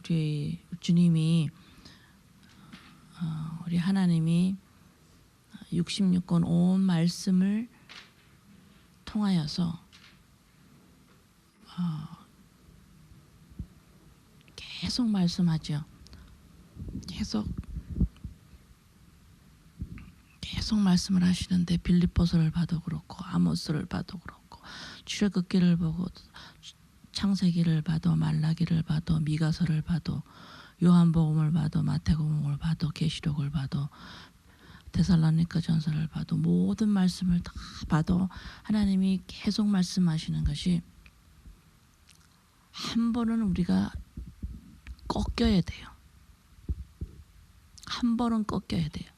우리 주님이 우리 하나님이 66권 온 말씀을 통하여서 계속 말씀하죠. 계속 말씀을 하시는데 빌립보서를 봐도 그렇고 아모스를 봐도 그렇고 출애굽기를 보고 창세기를 봐도 말라기를 봐도 미가서를 봐도 요한복음을 봐도 마태복음을 봐도 계시록을 봐도 데살로니가 전서를 봐도 모든 말씀을 다 봐도 하나님이 계속 말씀하시는 것이 한 번은 우리가 꺾여야 돼요. 한 번은 꺾여야 돼요.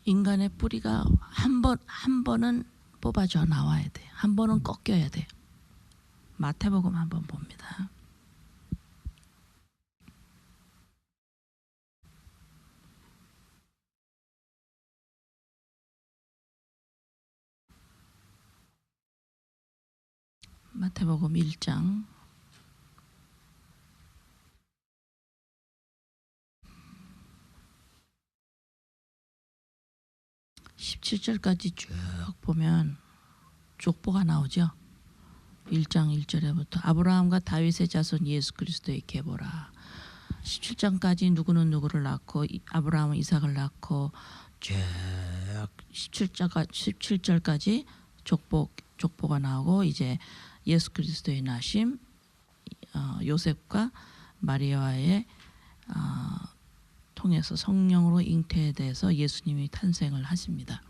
인간의 뿌리가 한 번은 뽑아져 나와야 돼요. 한 번은 꺾여야 돼요. 마태복음 한번 봅니다. 마태복음 1장 17절까지 쭉 보면 족보가 나오죠. 1장 1절에부터 아브라함과 다윗의 자손 예수 그리스도의 계보라. 17장까지 누구는 누구를 낳고 아브라함은 이삭을 낳고 쭉 17절까지 족보가 나오고 이제 예수 그리스도의 나심, 요셉과 마리아의 통해서 성령으로 잉태돼서 예수님이 탄생을 하십니다.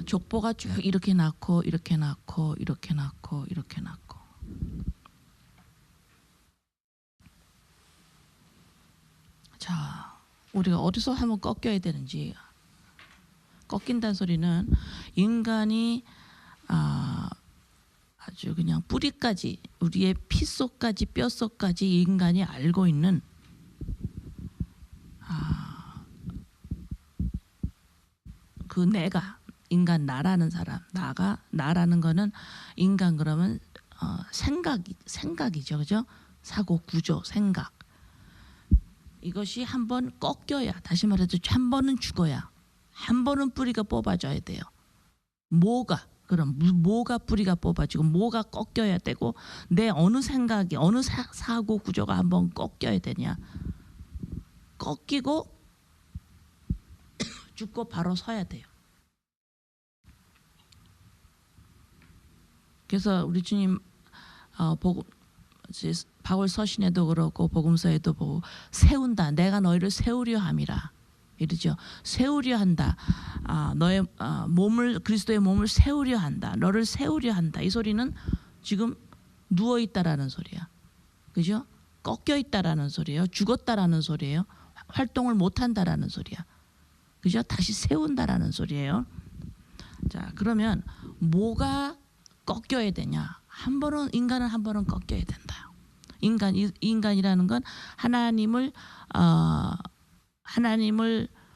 족보가 쭉 이렇게 낳고 이렇게 낳고 이렇게 낳고 이렇게 낳고 자, 우리가 어디서 한번 꺾여야 되는지. 꺾인다는 소리는 인간이 아주 그냥 뿌리까지 우리의 피 속까지 뼈 속까지 인간이 알고 있는 그 내가 인간 나라는 사람 나라는 거는 인간 그러면 생각이죠, 그죠? 사고 구조 생각 이것이 한번 꺾여야 다시 말해서 한 번은 죽어야 한 번은 뿌리가 뽑아져야 돼요. 뭐가 뿌리가 뽑아지고 뭐가 꺾여야 되고 내 어느 생각이 어느 사고 구조가 한번 꺾여야 되냐. 꺾이고 죽고 바로 서야 돼요. 그래서 우리 주님 바울 서신에도 그렇고 복음서에도 보고 세운다. 내가 너희를 세우려 함이라. 이러죠. 세우려 한다. 너의 몸을 그리스도의 몸을 세우려 한다. 너를 세우려 한다. 이 소리는 지금 누워 있다라는 소리야. 그죠? 꺾여 있다라는 소리예요. 죽었다라는 소리예요. 활동을 못 한다라는 소리야. 그죠? 다시 세운다라는 소리예요. 자, 그러면 뭐가 꺾여야 되냐? 인간은 한 번은 꺾여야 된다. 인간이라는 건 하나님을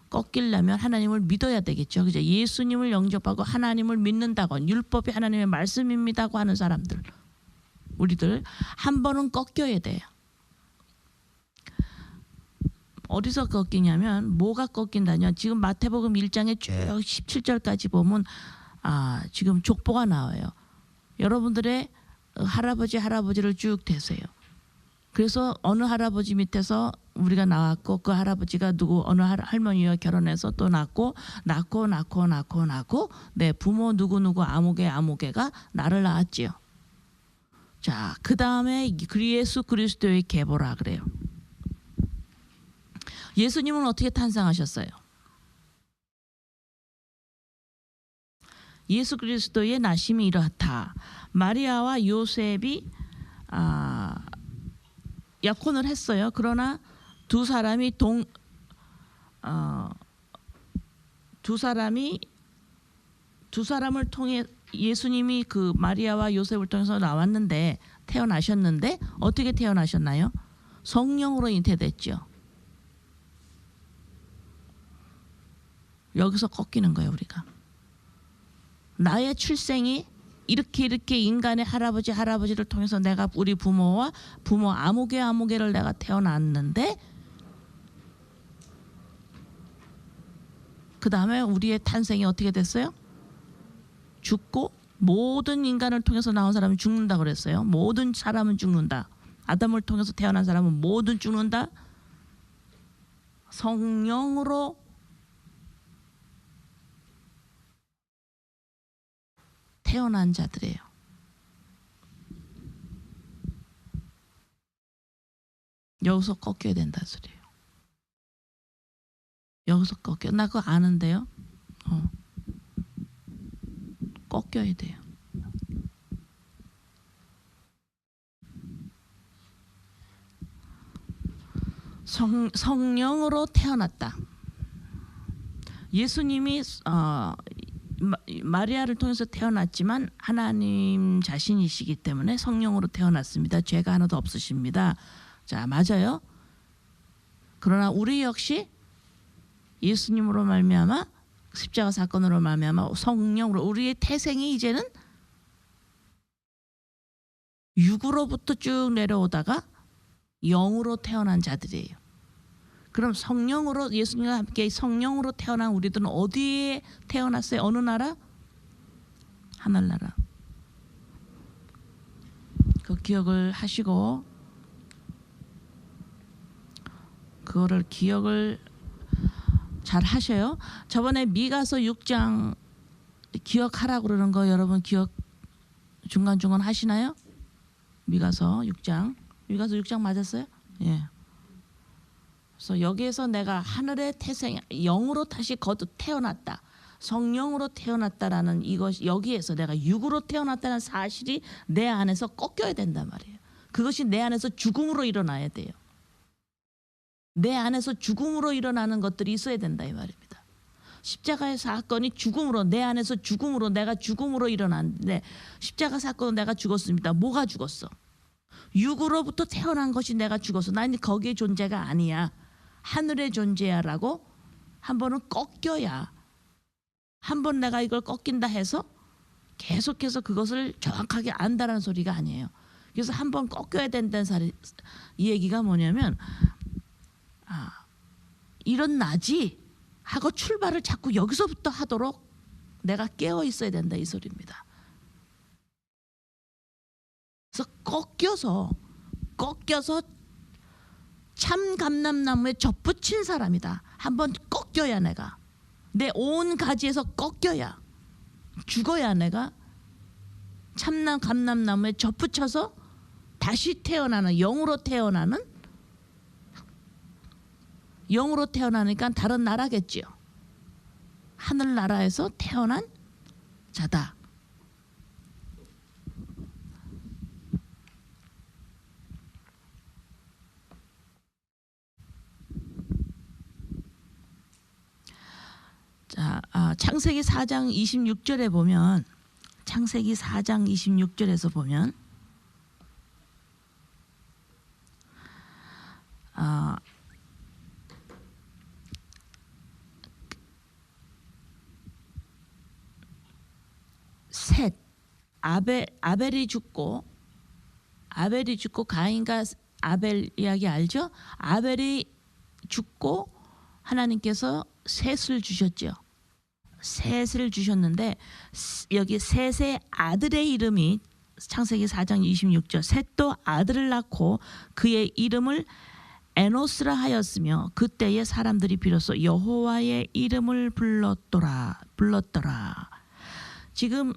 꺾이려면 하나님을 믿어야 되겠죠. 그죠? 예수님을 영접하고 하나님을 믿는다고 율법이 하나님의 말씀입니다고 하는 사람들 우리들 한 번은 꺾여야 돼요. 어디서 꺾이냐면 뭐가 꺾인다냐. 지금 마태복음 1장에 쭉 17절까지 보면 지금 족보가 나와요. 여러분들의 할아버지를 쭉 대세요. 그래서 어느 할아버지 밑에서 우리가 나왔고 그 할아버지가 어느 할머니와 결혼해서 또 낳고 내 부모 누구 아무개가 나를 낳았지요. 자, 그 다음에 예수 그리스도의 계보라 그래요. 예수님은 어떻게 탄생하셨어요? 예수 그리스도의 나심이 이렇다. 마리아와 요셉이 약혼을 했어요. 그러나 두 사람을 통해 예수님이 그 마리아와 요셉을 통해서 태어나셨는데 어떻게 태어나셨나요? 성령으로 잉태됐죠. 여기서 꺾이는 거예요, 우리가. 나의 출생이 이렇게 인간의 할아버지를 통해서 내가 우리 부모 아무개를 내가 태어났는데 그 다음에 우리의 탄생이 어떻게 됐어요? 죽고 모든 인간을 통해서 나온 사람은 죽는다 그랬어요. 모든 사람은 죽는다. 아담을 통해서 태어난 사람은 모두 죽는다. 성령으로 태어난 자들이에요. 여기서 꺾여야 된다 소리예요. 여기서 꺾여. 나 그거 아는데요. 꺾여야 돼요. 성령으로 태어났다. 예수님이 마리아를 통해서 태어났지만 하나님 자신이시기 때문에 성령으로 태어났습니다. 죄가 하나도 없으십니다. 자, 맞아요. 그러나 우리 역시 예수님으로 말미암아 십자가 사건으로 말미암아 성령으로 우리의 태생이 이제는 육으로부터 쭉 내려오다가 영으로 태어난 자들이에요. 그럼 성령으로 예수님과 함께 성령으로 태어난 우리들은 어디에 태어났어요? 어느 나라? 하늘나라. 그 기억을 하시고 그거를 기억을 잘 하셔요. 저번에 미가서 6장 기억하라고 그러는 거 여러분 기억 중간중간 하시나요? 미가서 6장 맞았어요? 예. 그래서 여기에서 내가 하늘의 태생 영으로 다시 거듭 태어났다. 성령으로 태어났다라는 이것 여기에서 내가 육으로 태어났다는 사실이 내 안에서 꺾여야 된단 말이에요. 그것이 내 안에서 죽음으로 일어나야 돼요. 내 안에서 죽음으로 일어나는 것들이 있어야 된다 이 말입니다. 십자가의 사건이 죽음으로 내 안에서 죽음으로 내가 죽음으로 일어났는데 십자가 사건은 내가 죽었습니다. 뭐가 죽었어? 육으로부터 태어난 것이 내가 죽었어. 난 거기에 존재가 아니야. 하늘의 존재야라고 한 번은 꺾여야 한 번 내가 이걸 꺾인다 해서 계속해서 그것을 정확하게 안다라는 소리가 아니에요. 그래서 한 번 꺾여야 된다는 이 얘기가 뭐냐면 이런 나지 하고 출발을 자꾸 여기서부터 하도록 내가 깨어 있어야 된다 이 소리입니다. 그래서 꺾여서 참 감람나무에 접붙인 사람이다. 한번 꺾여야 내가 내 온 가지에서 꺾여야 죽어야 내가 참나 감람나무에 접붙여서 다시 태어나는 영으로 태어나니까 다른 나라겠지요. 하늘나라에서 태어난 자다. 자, 창세기 4장 26절에 보면 창세기 4장 26절에서 보면 셋 아벨이 죽고 가인과 아벨 이야기 알죠? 아벨이 죽고 하나님께서 셋을 주셨죠. 셋을 주셨는데 여기 셋의 아들의 이름이 창세기 4장 26절 셋도 아들을 낳고 그의 이름을 에노스라 하였으며 그때의 사람들이 비로소 여호와의 이름을 불렀더라. 지금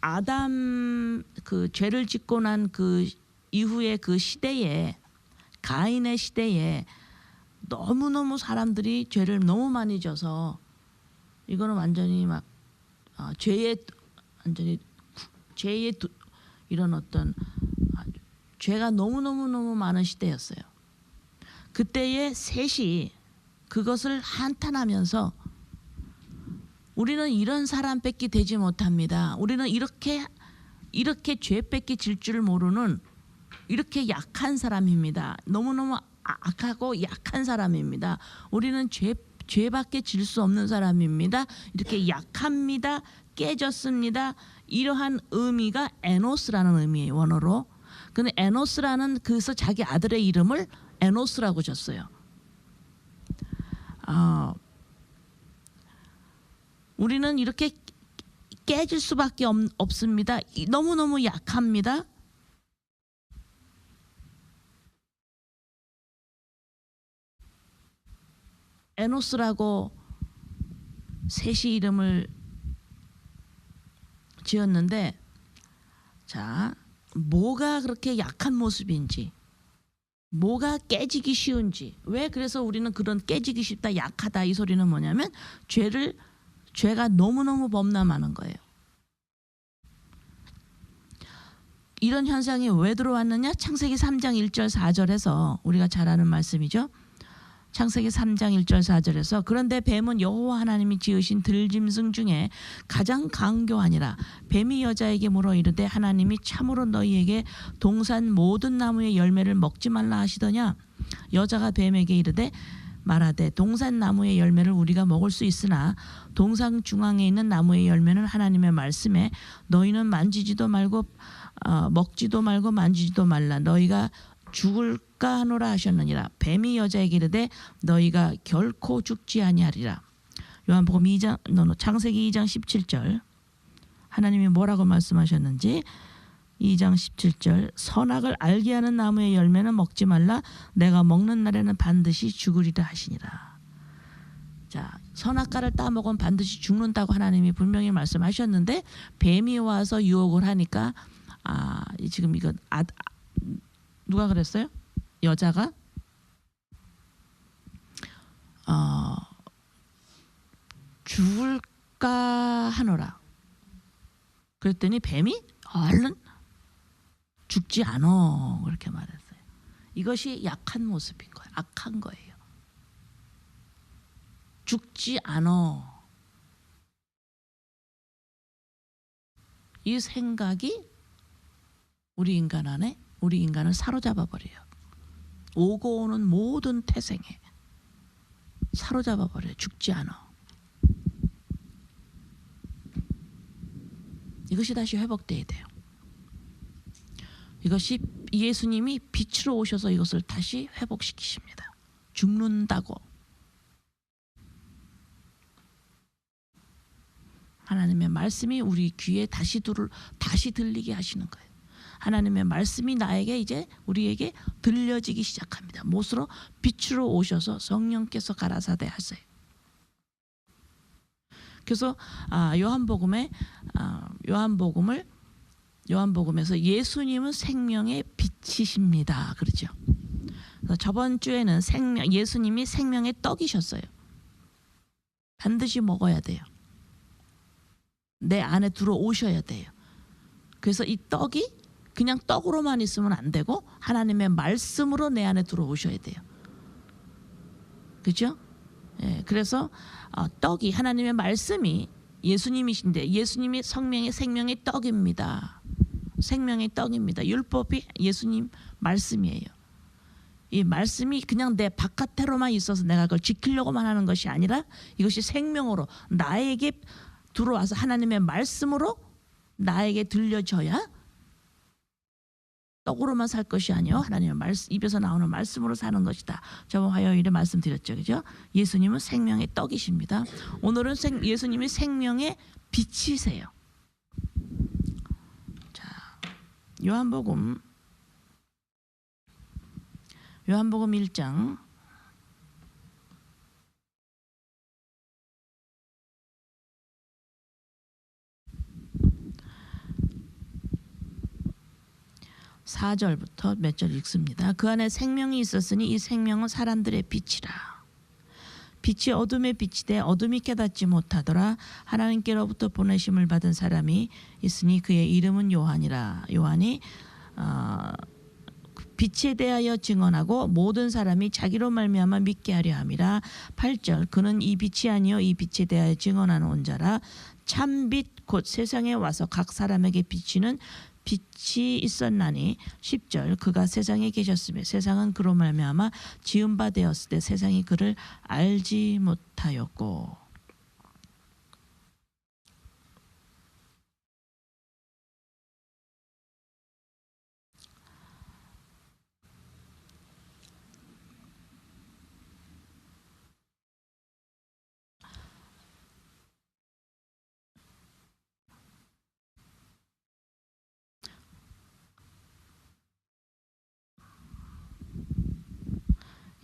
아담 그 죄를 짓고 난 그 이후에 그 시대에 가인의 시대에 너무너무 사람들이 죄를 너무 많이 져서 이거는 완전히 막 죄의 이런 어떤 죄가 너무 많은 시대였어요. 그때의 셋이 그것을 한탄하면서 우리는 이런 사람밖에 되지 못합니다. 우리는 이렇게 죄밖에 질 줄 모르는 이렇게 약한 사람입니다. 너무너무 악하고 약한 사람입니다. 우리는 죄밖에 질 수 없는 사람입니다. 이렇게 약합니다. 깨졌습니다. 이러한 의미가 에노스라는 의미예요. 원어로. 근데 에노스라는 그래서 자기 아들의 이름을 에노스라고 줬어요. 우리는 이렇게 깨질 수밖에 없습니다. 너무너무 약합니다. 에노스라고 셋이 이름을 지었는데, 자, 뭐가 그렇게 약한 모습인지, 뭐가 깨지기 쉬운지, 왜 그래서 우리는 그런 깨지기 쉽다, 약하다 이 소리는 뭐냐면 죄가 너무너무 범람하는 거예요. 이런 현상이 왜 들어왔느냐? 창세기 3장 1절 4절에서 우리가 잘 아는 말씀이죠. 창세기 3장 1절 4절에서 그런데 뱀은 여호와 하나님이 지으신 들짐승 중에 가장 강교하니라. 뱀이 여자에게 물어 이르되 하나님이 참으로 너희에게 동산 모든 나무의 열매를 먹지 말라 하시더냐? 여자가 뱀에게 이르되 말하되 동산 나무의 열매를 우리가 먹을 수 있으나 동산 중앙에 있는 나무의 열매는 하나님의 말씀에 너희는 만지지도 말고 먹지도 말고 만지지도 말라. 너희가 죽을까 하노라 하셨느니라. 뱀이 여자에게 이르되 너희가 결코 죽지 아니하리라. 요한복음 2장 창세기 2장 17절 하나님이 뭐라고 말씀하셨는지 2장 17절 선악을 알게 하는 나무의 열매는 먹지 말라. 내가 먹는 날에는 반드시 죽으리라 하시니라. 자, 선악과를 따먹으면 반드시 죽는다고 하나님이 분명히 말씀하셨는데 뱀이 와서 유혹을 하니까 지금 이거 누가 그랬어요? 여자가 죽을까 하노라. 그랬더니 뱀이 얼른 죽지 않어 그렇게 말했어요. 이것이 약한 모습인 거예요. 악한 거예요. 죽지 않어. 이 생각이 우리 인간 안에 우리 인간을 사로잡아 버려요. 오고 오는 모든 태생에 사로잡아 버려요. 죽지 않아. 이것이 다시 회복돼야 돼요. 이것이 예수님이 빛으로 오셔서 이것을 다시 회복시키십니다. 죽는다고. 하나님의 말씀이 우리 귀에 다시 들리게 하시는 거예요. 하나님의 말씀이 나에게 이제 우리에게 들려지기 시작합니다. 못으로 빛으로 오셔서 성령께서 가라사대 하세요. 그래서 요한복음에서 예수님은 생명의 빛이십니다. 그렇죠. 그래서 저번 주에는 예수님이 생명의 떡이셨어요. 반드시 먹어야 돼요. 내 안에 들어오셔야 돼요. 그래서 이 떡이 그냥 떡으로만 있으면 안 되고 하나님의 말씀으로 내 안에 들어오셔야 돼요. 그렇죠? 예, 그래서 떡이 하나님의 말씀이 예수님이신데 예수님이 생명의 떡입니다. 생명의 떡입니다. 율법이 예수님 말씀이에요. 이 말씀이 그냥 내 바깥으로만 있어서 내가 그걸 지키려고만 하는 것이 아니라 이것이 생명으로 나에게 들어와서 하나님의 말씀으로 나에게 들려져야 떡으로만 살 것이 아니요 하나님의 말씀 입에서 나오는 말씀으로 사는 것이다. 저번 화요일에 말씀드렸죠, 그죠? 예수님은 생명의 떡이십니다. 오늘은 예수님이 생명의 빛이세요. 자, 요한복음 1장 4절부터 몇 절 읽습니다. 그 안에 생명이 있었으니 이 생명은 사람들의 빛이라. 빛이 어둠의 빛이 돼 어둠이 깨닫지 못하더라. 하나님께로부터 보내심을 받은 사람이 있으니 그의 이름은 요한이라. 요한이 빛에 대하여 증언하고 모든 사람이 자기로 말미암아 믿게 하려 함이라. 8절 그는 이 빛이 아니요 이 빛에 대하여 증언하는 온 자라. 참빛 곧 세상에 와서 각 사람에게 비치는 빛이 있었나니. 10절 그가 세상에 계셨으며 세상은 그로 말미암아 지은 바 되었을 때 세상이 그를 알지 못하였고.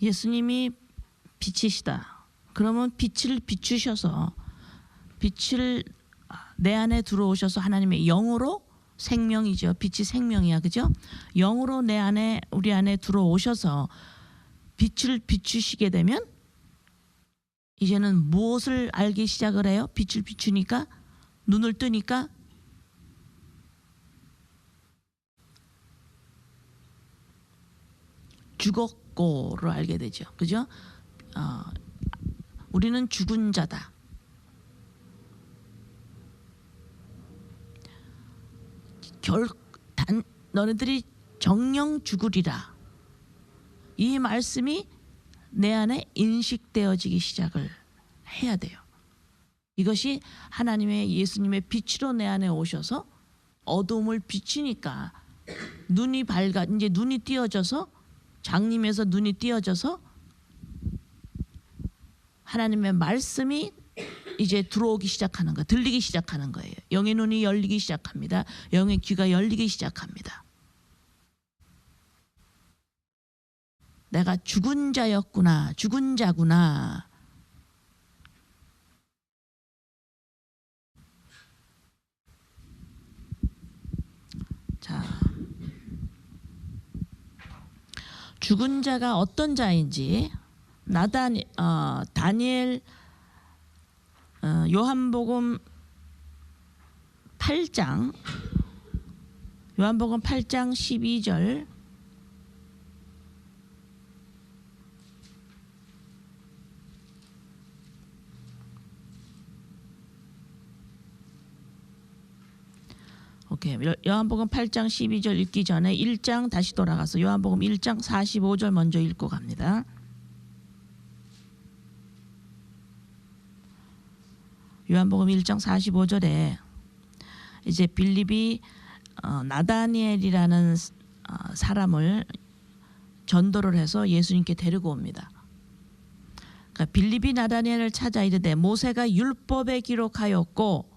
예수님이 빛이시다. 그러면 빛을 비추셔서 빛을 내 안에 들어오셔서 하나님의 영으로 생명이죠. 빛이 생명이야, 그죠? 영으로 내 안에 우리 안에 들어오셔서 빛을 비추시게 되면 이제는 무엇을 알기 시작을 해요? 빛을 비추니까 눈을 뜨니까 죽었고를 알게 되죠. 그죠? 우리는 죽은 자다. 너네들이 정령 죽으리라. 이 말씀이 내 안에 인식되어지기 시작을 해야 돼요. 이것이 하나님의 예수님의 빛으로 내 안에 오셔서 어둠을 비치니까 눈이 밝아 이제 눈이 띄어져서 장님에서 눈이 띄어져서 하나님의 말씀이 이제 들어오기 시작하는 거, 들리기 시작하는 거예요. 영의 눈이 열리기 시작합니다. 영의 귀가 열리기 시작합니다. 내가 죽은 자였구나, 죽은 자구나. 자, 죽은 자가 어떤 자인지 다니엘 요한복음 8장 12절 오케이. 요한복음 8장 12절 읽기 전에 1장 다시 돌아가서 요한복음 1장 45절 먼저 읽고 갑니다. 요한복음 1장 45절에 이제 빌립이 나다니엘이라는 사람을 전도를 해서 예수님께 데리고 옵니다. 그러니까 빌립이 나다니엘을 찾아 이르되 모세가 율법에 기록하였고,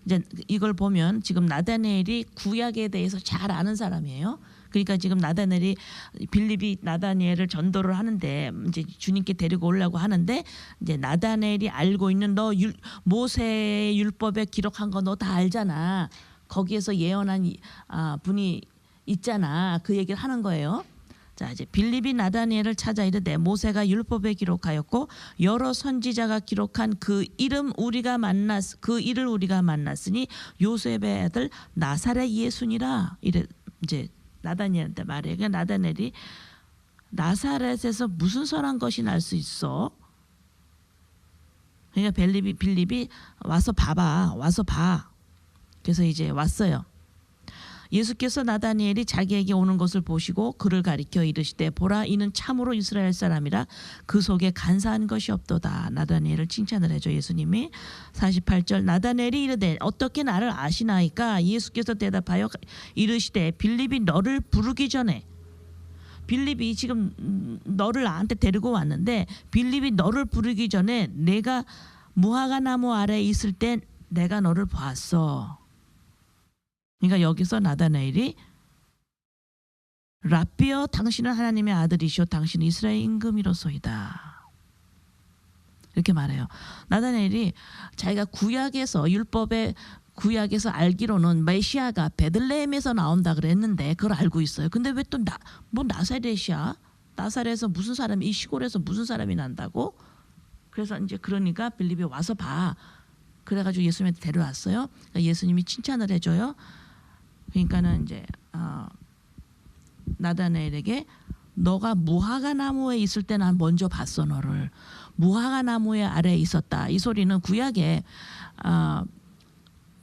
이제 이걸 보면 지금 나다니엘이 구약에 대해서 잘 아는 사람이에요. 그러니까 지금 빌립이 나다니엘을 전도를 하는데 이제 주님께 데리고 오려고 하는데 이제 나다니엘이 알고 있는 모세의 율법에 기록한 거 너 다 알잖아. 거기에서 예언한 분이 있잖아. 그 얘기를 하는 거예요. 자, 이제 빌립이 나다니엘을 찾아 이르되 모세가 율법에 기록하였고 여러 선지자가 기록한 그 일을 우리가 만났으니 요셉의 아들 나사렛 예수니라. 이래 이제 나다니엘한테 말해. 그러니까 나다니엘이 나사렛에서 무슨 선한 것이 날 수 있어? 그러니까 빌립이 와서 봐봐. 와서 봐. 그래서 이제 왔어요. 예수께서 나다니엘이 자기에게 오는 것을 보시고 그를 가리켜 이르시되 보라 이는 참으로 이스라엘 사람이라 그 속에 간사한 것이 없도다. 나다니엘을 칭찬을 해줘 예수님이. 48절 나다니엘이 이르되 어떻게 나를 아시나이까? 예수께서 대답하여 이르시되 빌립이 너를 부르기 전에, 빌립이 지금 너를 나한테 데리고 왔는데 빌립이 너를 부르기 전에 내가 무화과 나무 아래에 있을 때 내가 너를 보았어. 그러니까 여기서 나다나엘이 랍비여 당신은 하나님의 아들이시오 당신은 이스라엘 임금이로소이다 이렇게 말해요. 나다나엘이 자기가 구약에서 알기로는 메시아가 베들레헴에서 나온다 그랬는데 그걸 알고 있어요. 근데 왜 또 나사렛이야? 나사렛에서 무슨 사람이, 이 시골에서 무슨 사람이 난다고? 그래서 이제 그러니까 빌립이 와서 봐. 그래가지고 예수님한테 데려왔어요. 그러니까 예수님이 칭찬을 해줘요. 그러니까는 이제 나다나엘에게 너가 무화과 나무에 있을 때 난 먼저 봤어. 너를 무화과 나무의 아래에 있었다. 이 소리는 구약에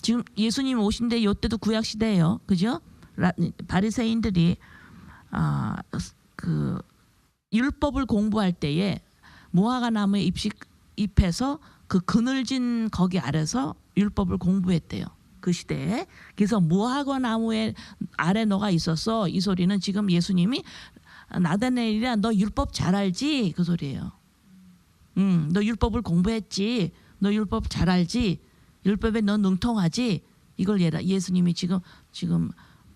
지금 예수님 오신데 이때도 구약 시대예요. 그죠? 바리새인들이 그 율법을 공부할 때에 무화과 나무에 잎에서 그 그늘진 거기 아래서 율법을 공부했대요. 그 시대에. 그래서 무화과 나무에 아래 너가 있었어. 이 소리는 지금 예수님이 나다나엘이라 너 율법 잘 알지? 그 소리예요. 너 율법을 공부했지. 너 율법 잘 알지. 율법에 너 능통하지. 이걸 예수님이 지금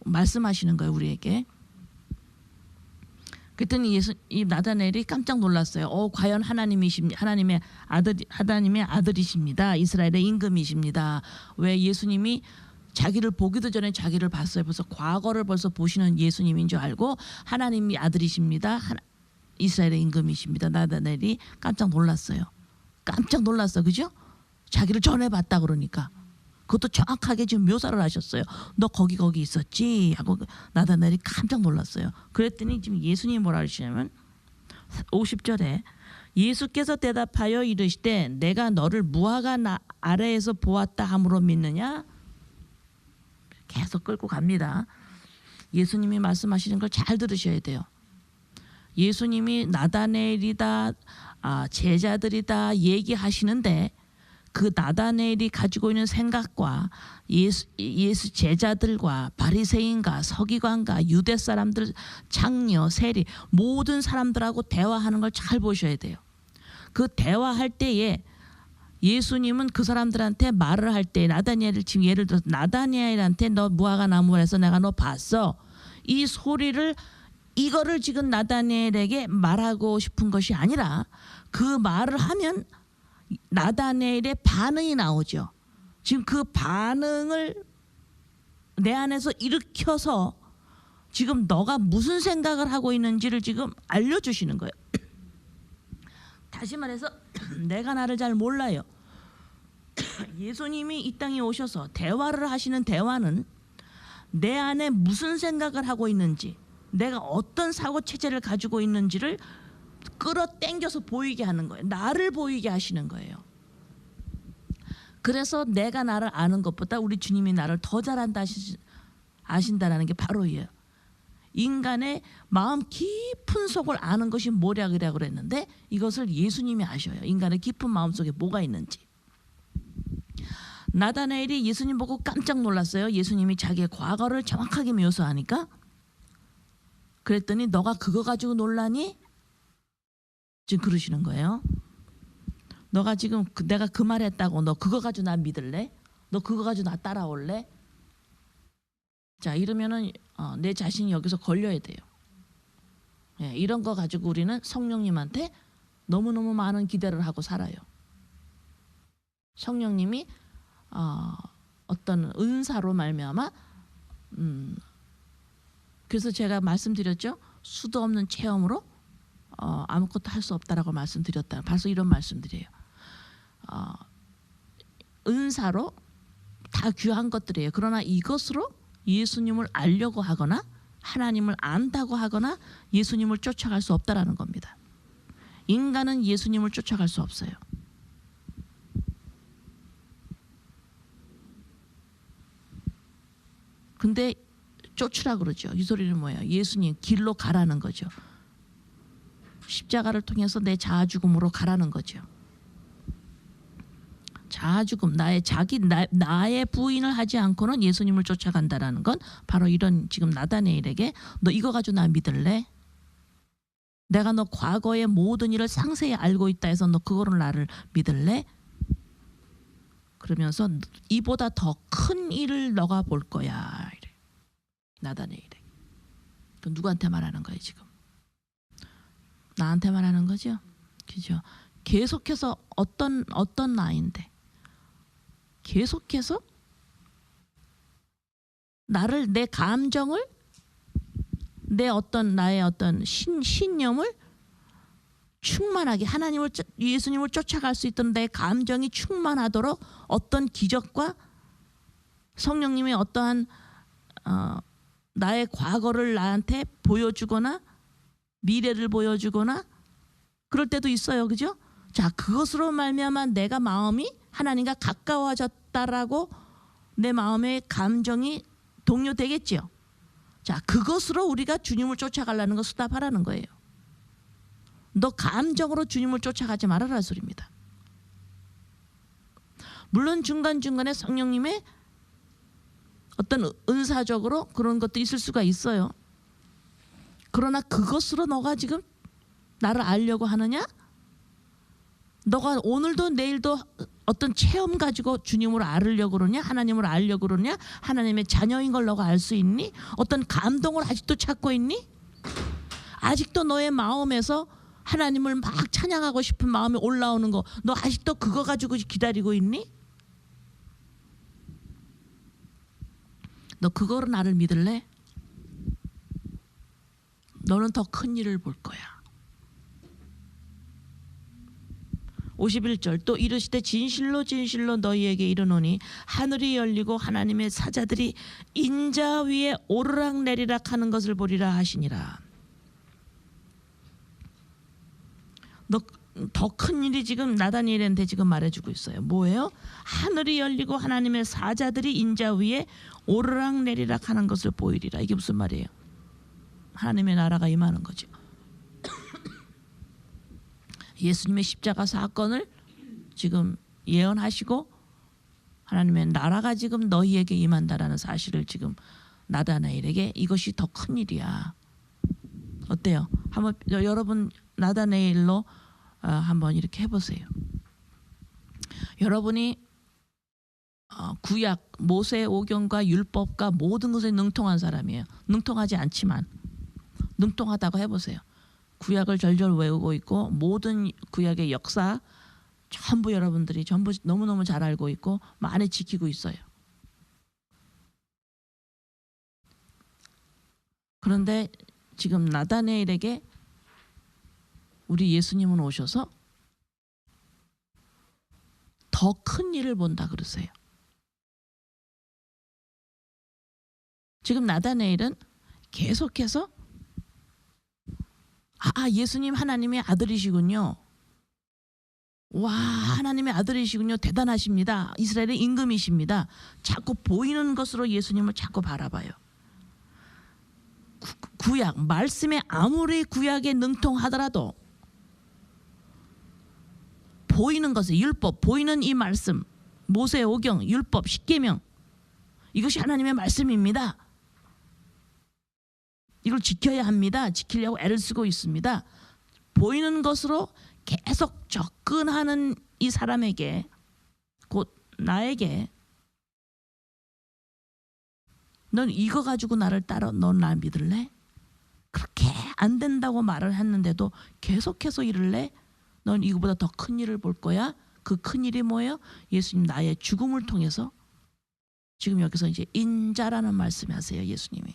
말씀하시는 거예요, 우리에게. 그랬더니 이 나다나엘이 깜짝 놀랐어요. 과연 하나님의 아들이십니다. 이스라엘의 임금이십니다. 왜 예수님이 자기를 보기도 전에 자기를 봤어요. 벌써 과거를 벌써 보시는 예수님인 줄 알고 하나님이 아들이십니다. 이스라엘의 임금이십니다. 나다나엘이 깜짝 놀랐어요. 깜짝 놀랐어, 그죠? 자기를 전에 봤다 그러니까. 그것도 정확하게 지금 묘사를 하셨어요. 너 거기 있었지? 하고 나다나엘이 깜짝 놀랐어요. 그랬더니 지금 예수님이 뭐라 하시냐면 50절에 예수께서 대답하여 이르시되 내가 너를 무화과 아래에서 보았다 함으로 믿느냐? 계속 끌고 갑니다. 예수님이 말씀하시는 걸 잘 들으셔야 돼요. 예수님이 나다나엘이다, 제자들이다 얘기하시는데 그 나다나엘이 가지고 있는 생각과 예수 제자들과 바리새인과 서기관과 유대 사람들, 장녀, 세리 모든 사람들하고 대화하는 걸 잘 보셔야 돼요. 그 대화할 때에 예수님은 그 사람들한테 말을 할 때 나다나엘을 지금 예를 들어서 나다나엘한테 너 무화과 나무에서 내가 너 봤어. 이 소리를 이거를 지금 나다나엘에게 말하고 싶은 것이 아니라 그 말을 하면 나다나엘의 반응이 나오죠. 지금 그 반응을 내 안에서 일으켜서 지금 너가 무슨 생각을 하고 있는지를 지금 알려주시는 거예요. 다시 말해서 내가 나를 잘 몰라요. 예수님이 이 땅에 오셔서 대화를 하시는 대화는 내 안에 무슨 생각을 하고 있는지, 내가 어떤 사고 체제를 가지고 있는지를 끌어당겨서 보이게 하는 거예요. 나를 보이게 하시는 거예요. 그래서 내가 나를 아는 것보다 우리 주님이 나를 더 잘 아신다라는 게 바로 이에요. 인간의 마음 깊은 속을 아는 것이 뭐라고 그랬는데 이것을 예수님이 아셔요. 인간의 깊은 마음 속에 뭐가 있는지. 나다나엘이 예수님 보고 깜짝 놀랐어요. 예수님이 자기의 과거를 정확하게 묘사하니까. 그랬더니 너가 그거 가지고 놀라니? 지금 그러시는 거예요. 너가 지금 내가 그 말 했다고 너 그거 가지고 나 믿을래? 너 그거 가지고 나 따라올래? 자, 이러면은 내 자신이 여기서 걸려야 돼요. 예, 이런 거 가지고 우리는 성령님한테 너무너무 많은 기대를 하고 살아요. 성령님이 어떤 은사로 말미암아 그래서 제가 말씀드렸죠. 수도 없는 체험으로 아무것도 할 수 없다라고 말씀드렸다. 벌써 이런 말씀드려요. 은사로 다 귀한 것들이에요. 그러나 이것으로 예수님을 알려고 하거나 하나님을 안다고 하거나 예수님을 쫓아갈 수 없다라는 겁니다. 인간은 예수님을 쫓아갈 수 없어요. 근데 쫓으라 그러죠. 이 소리는 뭐예요? 예수님 길로 가라는 거죠. 십자가를 통해서 내 자아 죽음으로 가라는 거죠. 자아 죽음, 나의 부인을 하지 않고는 예수님을 쫓아간다라는 건 바로 이런 지금 나다나엘에게 너 이거 가지고 나 믿을래? 내가 너 과거의 모든 일을 상세히 알고 있다 해서 너 그거로 나를 믿을래? 그러면서 이보다 더 큰 일을 너가 볼 거야. 이래. 나다나엘에게. 그 누구한테 말하는 거예요 지금? 나한테 말하는 거죠. 그죠? 계속해서 어떤 나인데 계속해서 나를 내 감정을 내 나의 어떤 신념을 충만하게 예수님을 쫓아갈 수 있던 내 감정이 충만하도록 어떤 기적과 성령님의 어떠한 나의 과거를 나한테 보여주거나 미래를 보여주거나 그럴 때도 있어요. 그죠? 자, 그것으로 말미암아 내가 마음이 하나님과 가까워졌다라고 내 마음의 감정이 동요되겠죠. 자, 그것으로 우리가 주님을 쫓아가려는 거 수답하라는 거예요. 너 감정으로 주님을 쫓아가지 말아라 소리입니다. 물론 중간중간에 성령님의 어떤 은사적으로 그런 것도 있을 수가 있어요. 그러나 그것으로 너가 지금 나를 알려고 하느냐? 너가 오늘도 내일도 어떤 체험 가지고 주님을 알으려고 그러냐? 하나님을 알려고 그러냐? 하나님의 자녀인 걸 너가 알 수 있니? 어떤 감동을 아직도 찾고 있니? 아직도 너의 마음에서 하나님을 막 찬양하고 싶은 마음이 올라오는 거, 너 아직도 그거 가지고 기다리고 있니? 너 그거로 나를 믿을래? 너는 더 큰 일을 볼 거야. 51절 또 이르시되 진실로 진실로 너희에게 이르노니 하늘이 열리고 하나님의 사자들이 인자 위에 오르락 내리락 하는 것을 보리라 하시니라. 너 더 큰 일이 지금 나다니엘한테 지금 말해주고 있어요. 뭐예요? 하늘이 열리고 하나님의 사자들이 인자 위에 오르락 내리락 하는 것을 보이리라. 이게 무슨 말이에요? 하나님의 나라가 임하는 거죠. 예수님의 십자가 사건을 지금 예언하시고 하나님의 나라가 지금 너희에게 임한다라는 사실을 지금 나다나엘에게, 이것이 더 큰 일이야. 어때요? 한번 여러분 나다나엘로 한번 이렇게 해보세요. 여러분이 구약 모세 오경과 율법과 모든 것에 능통한 사람이에요. 능통하지 않지만 능통하다고 해보세요. 구약을 절절 외우고 있고 모든 구약의 역사 전부 여러분들이 전부 너무너무 잘 알고 있고 많이 지키고 있어요. 그런데 지금 나다나엘에게 우리 예수님은 오셔서 더 큰 일을 본다 그러세요. 지금 나다나엘은 계속해서 예수님 하나님의 아들이시군요. 와, 하나님의 아들이시군요. 대단하십니다. 이스라엘의 임금이십니다. 자꾸 보이는 것으로 예수님을 자꾸 바라봐요. 구약 말씀에 아무리 구약에 능통하더라도 보이는 것에 율법, 보이는 이 말씀, 모세 오경, 율법, 십계명, 이것이 하나님의 말씀입니다. 이걸 지켜야 합니다. 지키려고 애를 쓰고 있습니다. 보이는 것으로 계속 접근하는 이 사람에게, 곧 나에게, 넌 이거 가지고 나를 따라, 넌 날 믿을래? 그렇게 안 된다고 말을 했는데도 계속해서 이를래? 넌 이거보다 더 큰 일을 볼 거야? 그 큰 일이 뭐예요? 예수님 나의 죽음을 통해서, 지금 여기서 이제 인자라는 말씀을 하세요. 예수님이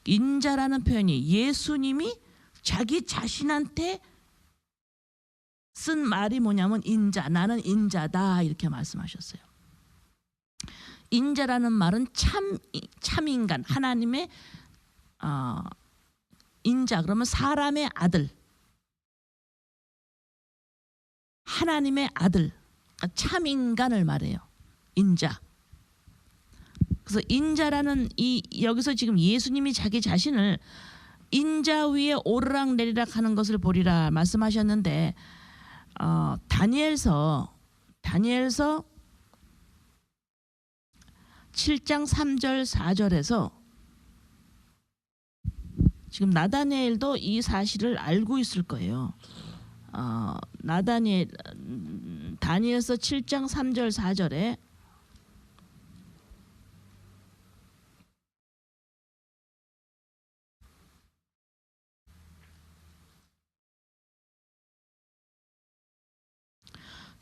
인자라는 표현이 예수님이 자기 자신한테 쓴 말이 뭐냐면 인자, 나는 인자다 이렇게 말씀하셨어요. 인자라는 말은 참인간, 하나님의 인자 그러면 사람의 아들, 하나님의 아들, 참인간을 말해요. 인자. 그래서 인자라는 여기서 지금 예수님이 자기 자신을 인자 위에 오르락 내리락 하는 것을 보리라 말씀하셨는데, 다니엘서 7장 3절 4절에서 지금 나다니엘도 이 사실을 알고 있을 거예요. 다니엘서 7장 3절 4절에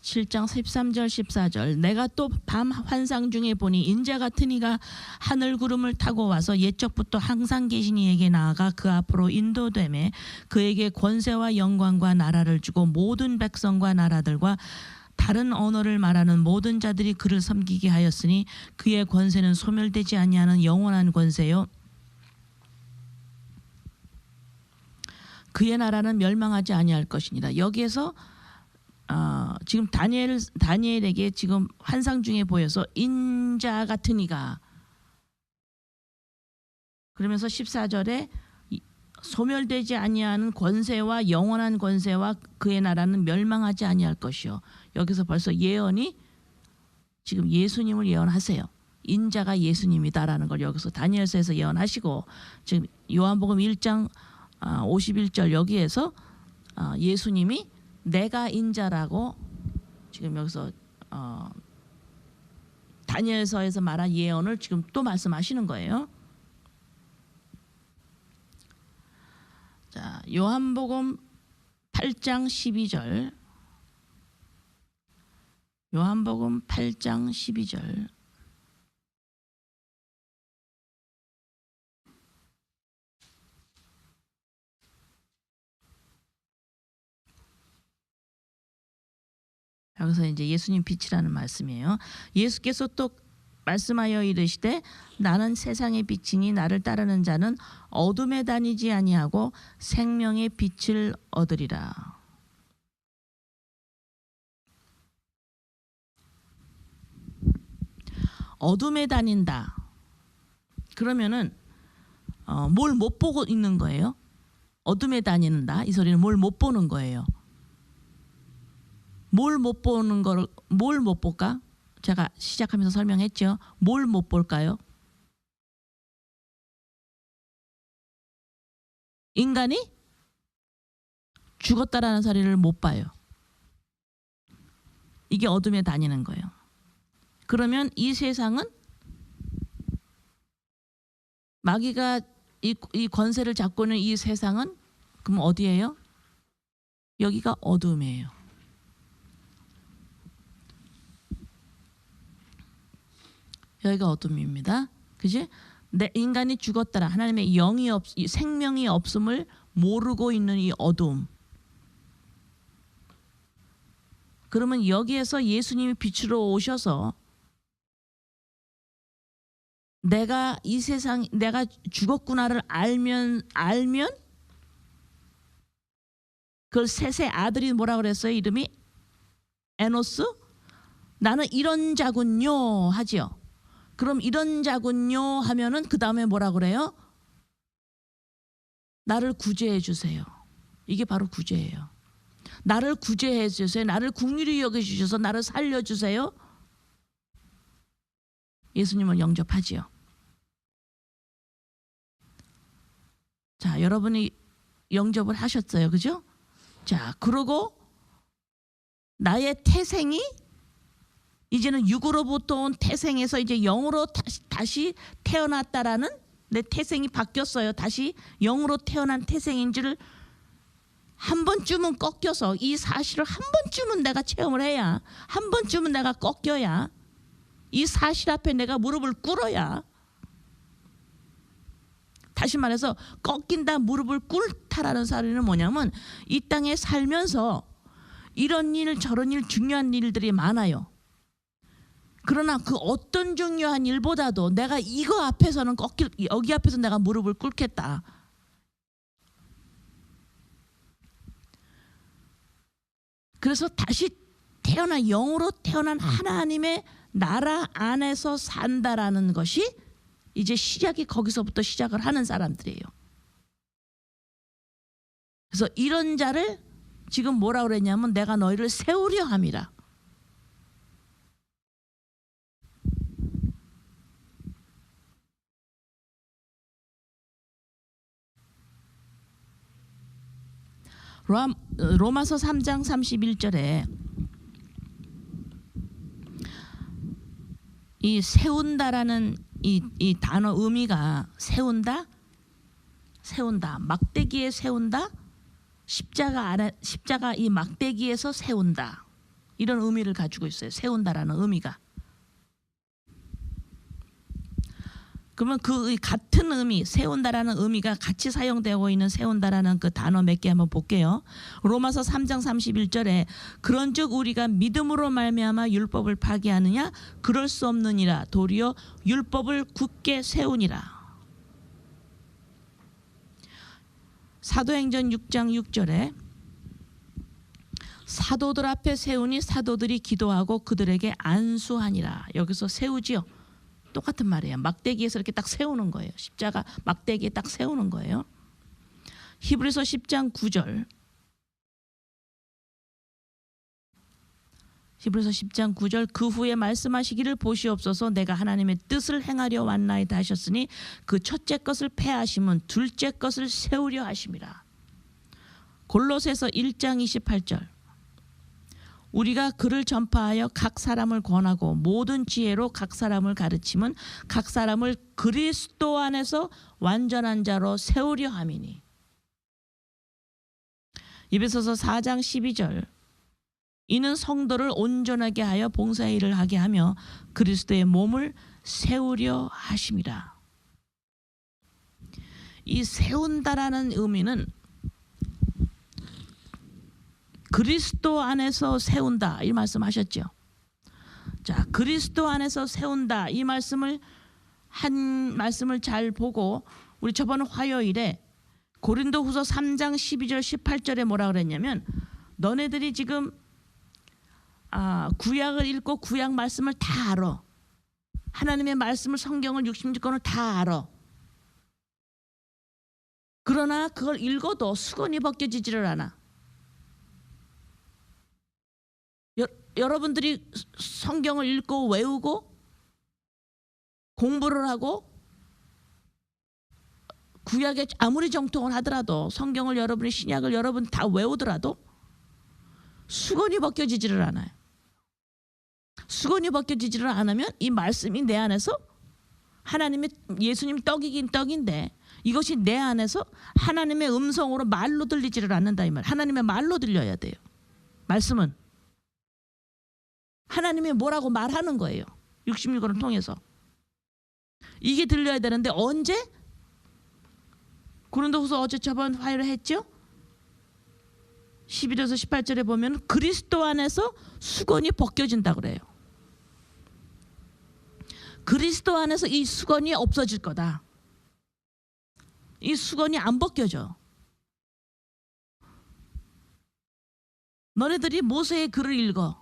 (7장 13절 14절) 내가 또 밤 환상 중에 보니 인자 같은 이가 하늘 구름을 타고 와서 옛적부터 항상 계신 이에게 나아가 그 앞으로 인도되매 그에게 권세와 영광과 나라를 주고 모든 백성과 나라들과 다른 언어를 말하는 모든 자들이 그를 섬기게 하였으니 그의 권세는 소멸되지 아니하는 영원한 권세요 그의 나라는 멸망하지 아니할 것이니라. 여기에서 지금 다니엘에게 지금 환상 중에 보여서 인자 같은 이가, 그러면서 14절에 소멸되지 아니하는 권세와 영원한 권세와 그의 나라는 멸망하지 아니할 것이요. 여기서 벌써 예언이, 지금 예수님을 예언하세요. 인자가 예수님이다라는 걸 여기서 다니엘서에서 예언하시고, 지금 요한복음 1장 51절 여기에서 예수님이 내가 인자라고 지금 여기서 다니엘서에서 말한 예언을 지금 또 말씀하시는 거예요. 요한복음 8장 12절. 요한복음 8장 12절. 여기서 이제 예수님 빛이라는 말씀이에요. 예수께서 또 말씀하여 이르시되 나는 세상의 빛이니 나를 따르는 자는 어둠에 다니지 아니하고 생명의 빛을 얻으리라. 어둠에 다닌다. 그러면은 뭘 못 보고 있는 거예요? 어둠에 다닌다. 이 소리는 뭘 못 보는 거예요. 뭘 못 보는 걸 뭘 못 볼까? 제가 시작하면서 설명했죠. 뭘 못 볼까요? 인간이 죽었다라는 사실을 못 봐요. 이게 어둠에 다니는 거예요. 그러면 이 세상은 마귀가 이 권세를 잡고 있는 이 세상은 그럼 어디예요? 여기가 어둠이에요. 여기가 어둠입니다. 그지? 내 인간이 죽었다라 하나님의 영이 생명이 없음을 모르고 있는 이 어둠. 그러면 여기에서 예수님이 빛으로 오셔서 내가 이 세상 내가 죽었구나를 알면 그 셋의 아들이 뭐라 그랬어요? 이름이 에노스? 나는 이런 자군요 하지요. 그럼 이런 자군요 하면은 그 다음에 뭐라 그래요? 나를 구제해 주세요. 이게 바로 구제예요. 나를 구제해 주세요. 나를 긍휼히 여겨 주셔서 나를 살려 주세요. 예수님을 영접하지요. 자, 여러분이 영접을 하셨어요. 그죠? 자, 그러고 나의 태생이 이제는 육으로부터 온 태생에서 이제 영으로 다시 태어났다라는 내 태생이 바뀌었어요. 다시 영으로 태어난 태생인지를 한 번쯤은 꺾여서 이 사실을 한 번쯤은 내가 체험을 해야 한 번쯤은 내가 꺾여야 이 사실 앞에 내가 무릎을 꿇어야 다시 말해서 꺾인다 무릎을 꿇다라는 사례는 뭐냐면 이 땅에 살면서 이런 일 저런 일 중요한 일들이 많아요. 그러나 그 어떤 중요한 일보다도 내가 이거 앞에서는 여기 앞에서 내가 무릎을 꿇겠다. 그래서 다시 영으로 태어난 하나님의 나라 안에서 산다라는 것이 이제 시작이 거기서부터 시작을 하는 사람들이에요. 그래서 이런 자를 지금 뭐라 그랬냐면 내가 너희를 세우려 함이라. 로마서 3장 31절에 이 세운다라는 이 단어 의미가 세운다 막대기에 세운다 십자가 이 막대기에서 세운다 이런 의미를 가지고 있어요. 세운다라는 의미가. 그러면 그 같은 의미 세운다라는 의미가 같이 사용되고 있는 세운다라는 그 단어 몇 개 한번 볼게요. 로마서 3장 31절에 그런즉 우리가 믿음으로 말미암아 율법을 파기하느냐 그럴 수 없느니라 도리어 율법을 굳게 세우니라. 사도행전 6장 6절에 사도들 앞에 세우니 사도들이 기도하고 그들에게 안수하니라. 여기서 세우지요. 똑같은 말이에요. 막대기에서 이렇게 딱 세우는 거예요. 십자가 막대기에 딱 세우는 거예요. 히브리서 10장 9절. 히브리서 10장 9절 그 후에 말씀하시기를 보시옵소서 내가 하나님의 뜻을 행하려 왔나이다 하셨으니 그 첫째 것을 패하심은 둘째 것을 세우려 하심이라. 골로새서 1장 28절 우리가 그를 전파하여 각 사람을 권하고 모든 지혜로 각 사람을 가르치면 각 사람을 그리스도 안에서 완전한 자로 세우려 함이니. 에베소서 4장 12절. 이는 성도를 온전하게 하여 봉사의 일을 하게 하며 그리스도의 몸을 세우려 하심이라. 이 세운다라는 의미는 그리스도 안에서 세운다 이 말씀하셨죠. 자, 그리스도 안에서 세운다 이 말씀을 잘 보고 우리 저번 화요일에 고린도후서 3장 12절 18절에 뭐라 그랬냐면 너네들이 지금 구약을 읽고 구약 말씀을 다 알아. 하나님의 말씀을 성경을 66권을 다 알아. 그러나 그걸 읽어도 수건이 벗겨지지를 않아. 여러분들이 성경을 읽고 외우고 공부를 하고 구약에 아무리 정통을 하더라도 성경을 여러분이 신약을 여러분 다 외우더라도 수건이 벗겨지지를 않아요. 수건이 벗겨지지를 않으면 이 말씀이 내 안에서 하나님의 예수님 떡이긴 떡인데 이것이 내 안에서 하나님의 음성으로 말로 들리지를 않는다 이 말. 하나님의 말로 들려야 돼요. 말씀은 하나님이 뭐라고 말하는 거예요. 66권을 통해서. 이게 들려야 되는데 언제? 고린도후서 어제 저번 화요일에 했죠? 11절에서 18절에 보면 그리스도 안에서 수건이 벗겨진다 그래요. 그리스도 안에서 이 수건이 없어질 거다. 이 수건이 안 벗겨져. 너네들이 모세의 글을 읽어.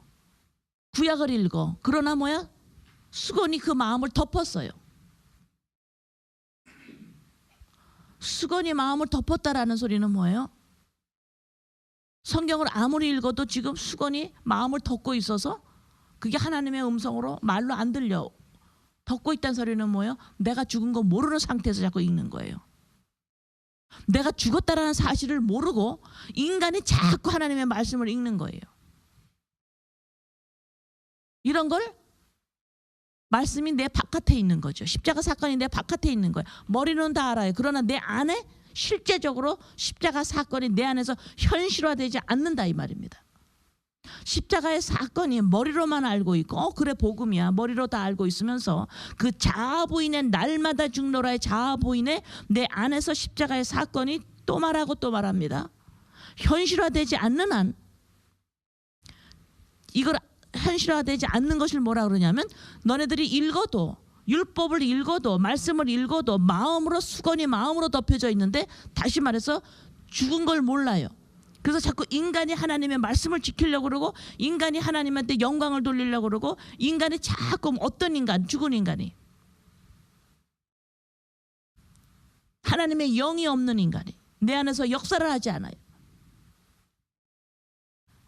구약을 읽어. 그러나 뭐야? 수건이 그 마음을 덮었어요. 수건이 마음을 덮었다라는 소리는 뭐예요? 성경을 아무리 읽어도 지금 수건이 마음을 덮고 있어서 그게 하나님의 음성으로 말로 안 들려. 덮고 있다는 소리는 뭐예요? 내가 죽은 거 모르는 상태에서 자꾸 읽는 거예요. 내가 죽었다라는 사실을 모르고 인간이 자꾸 하나님의 말씀을 읽는 거예요. 이런 걸 말씀이 내 바깥에 있는 거죠. 십자가 사건이 내 바깥에 있는 거예요. 머리는 다 알아요. 그러나 내 안에 실제적으로 십자가 사건이 내 안에서 현실화되지 않는다 이 말입니다. 십자가의 사건이 머리로만 알고 있고 그래 복음이야 머리로 다 알고 있으면서 그 자아부인의 날마다 죽노라의 자아부인의 내 안에서 십자가의 사건이 또 말하고 또 말합니다. 현실화되지 않는 한 이걸 현실화되지 않는 것을 뭐라 그러냐면 너네들이 읽어도 율법을 읽어도 말씀을 읽어도 마음으로 수건이 마음으로 덮여져 있는데 다시 말해서 죽은 걸 몰라요. 그래서 자꾸 인간이 하나님의 말씀을 지키려고 그러고 인간이 하나님한테 영광을 돌리려고 그러고 인간이 자꾸 어떤 인간 죽은 인간이 하나님의 영이 없는 인간이 내 안에서 역사를 하지 않아요.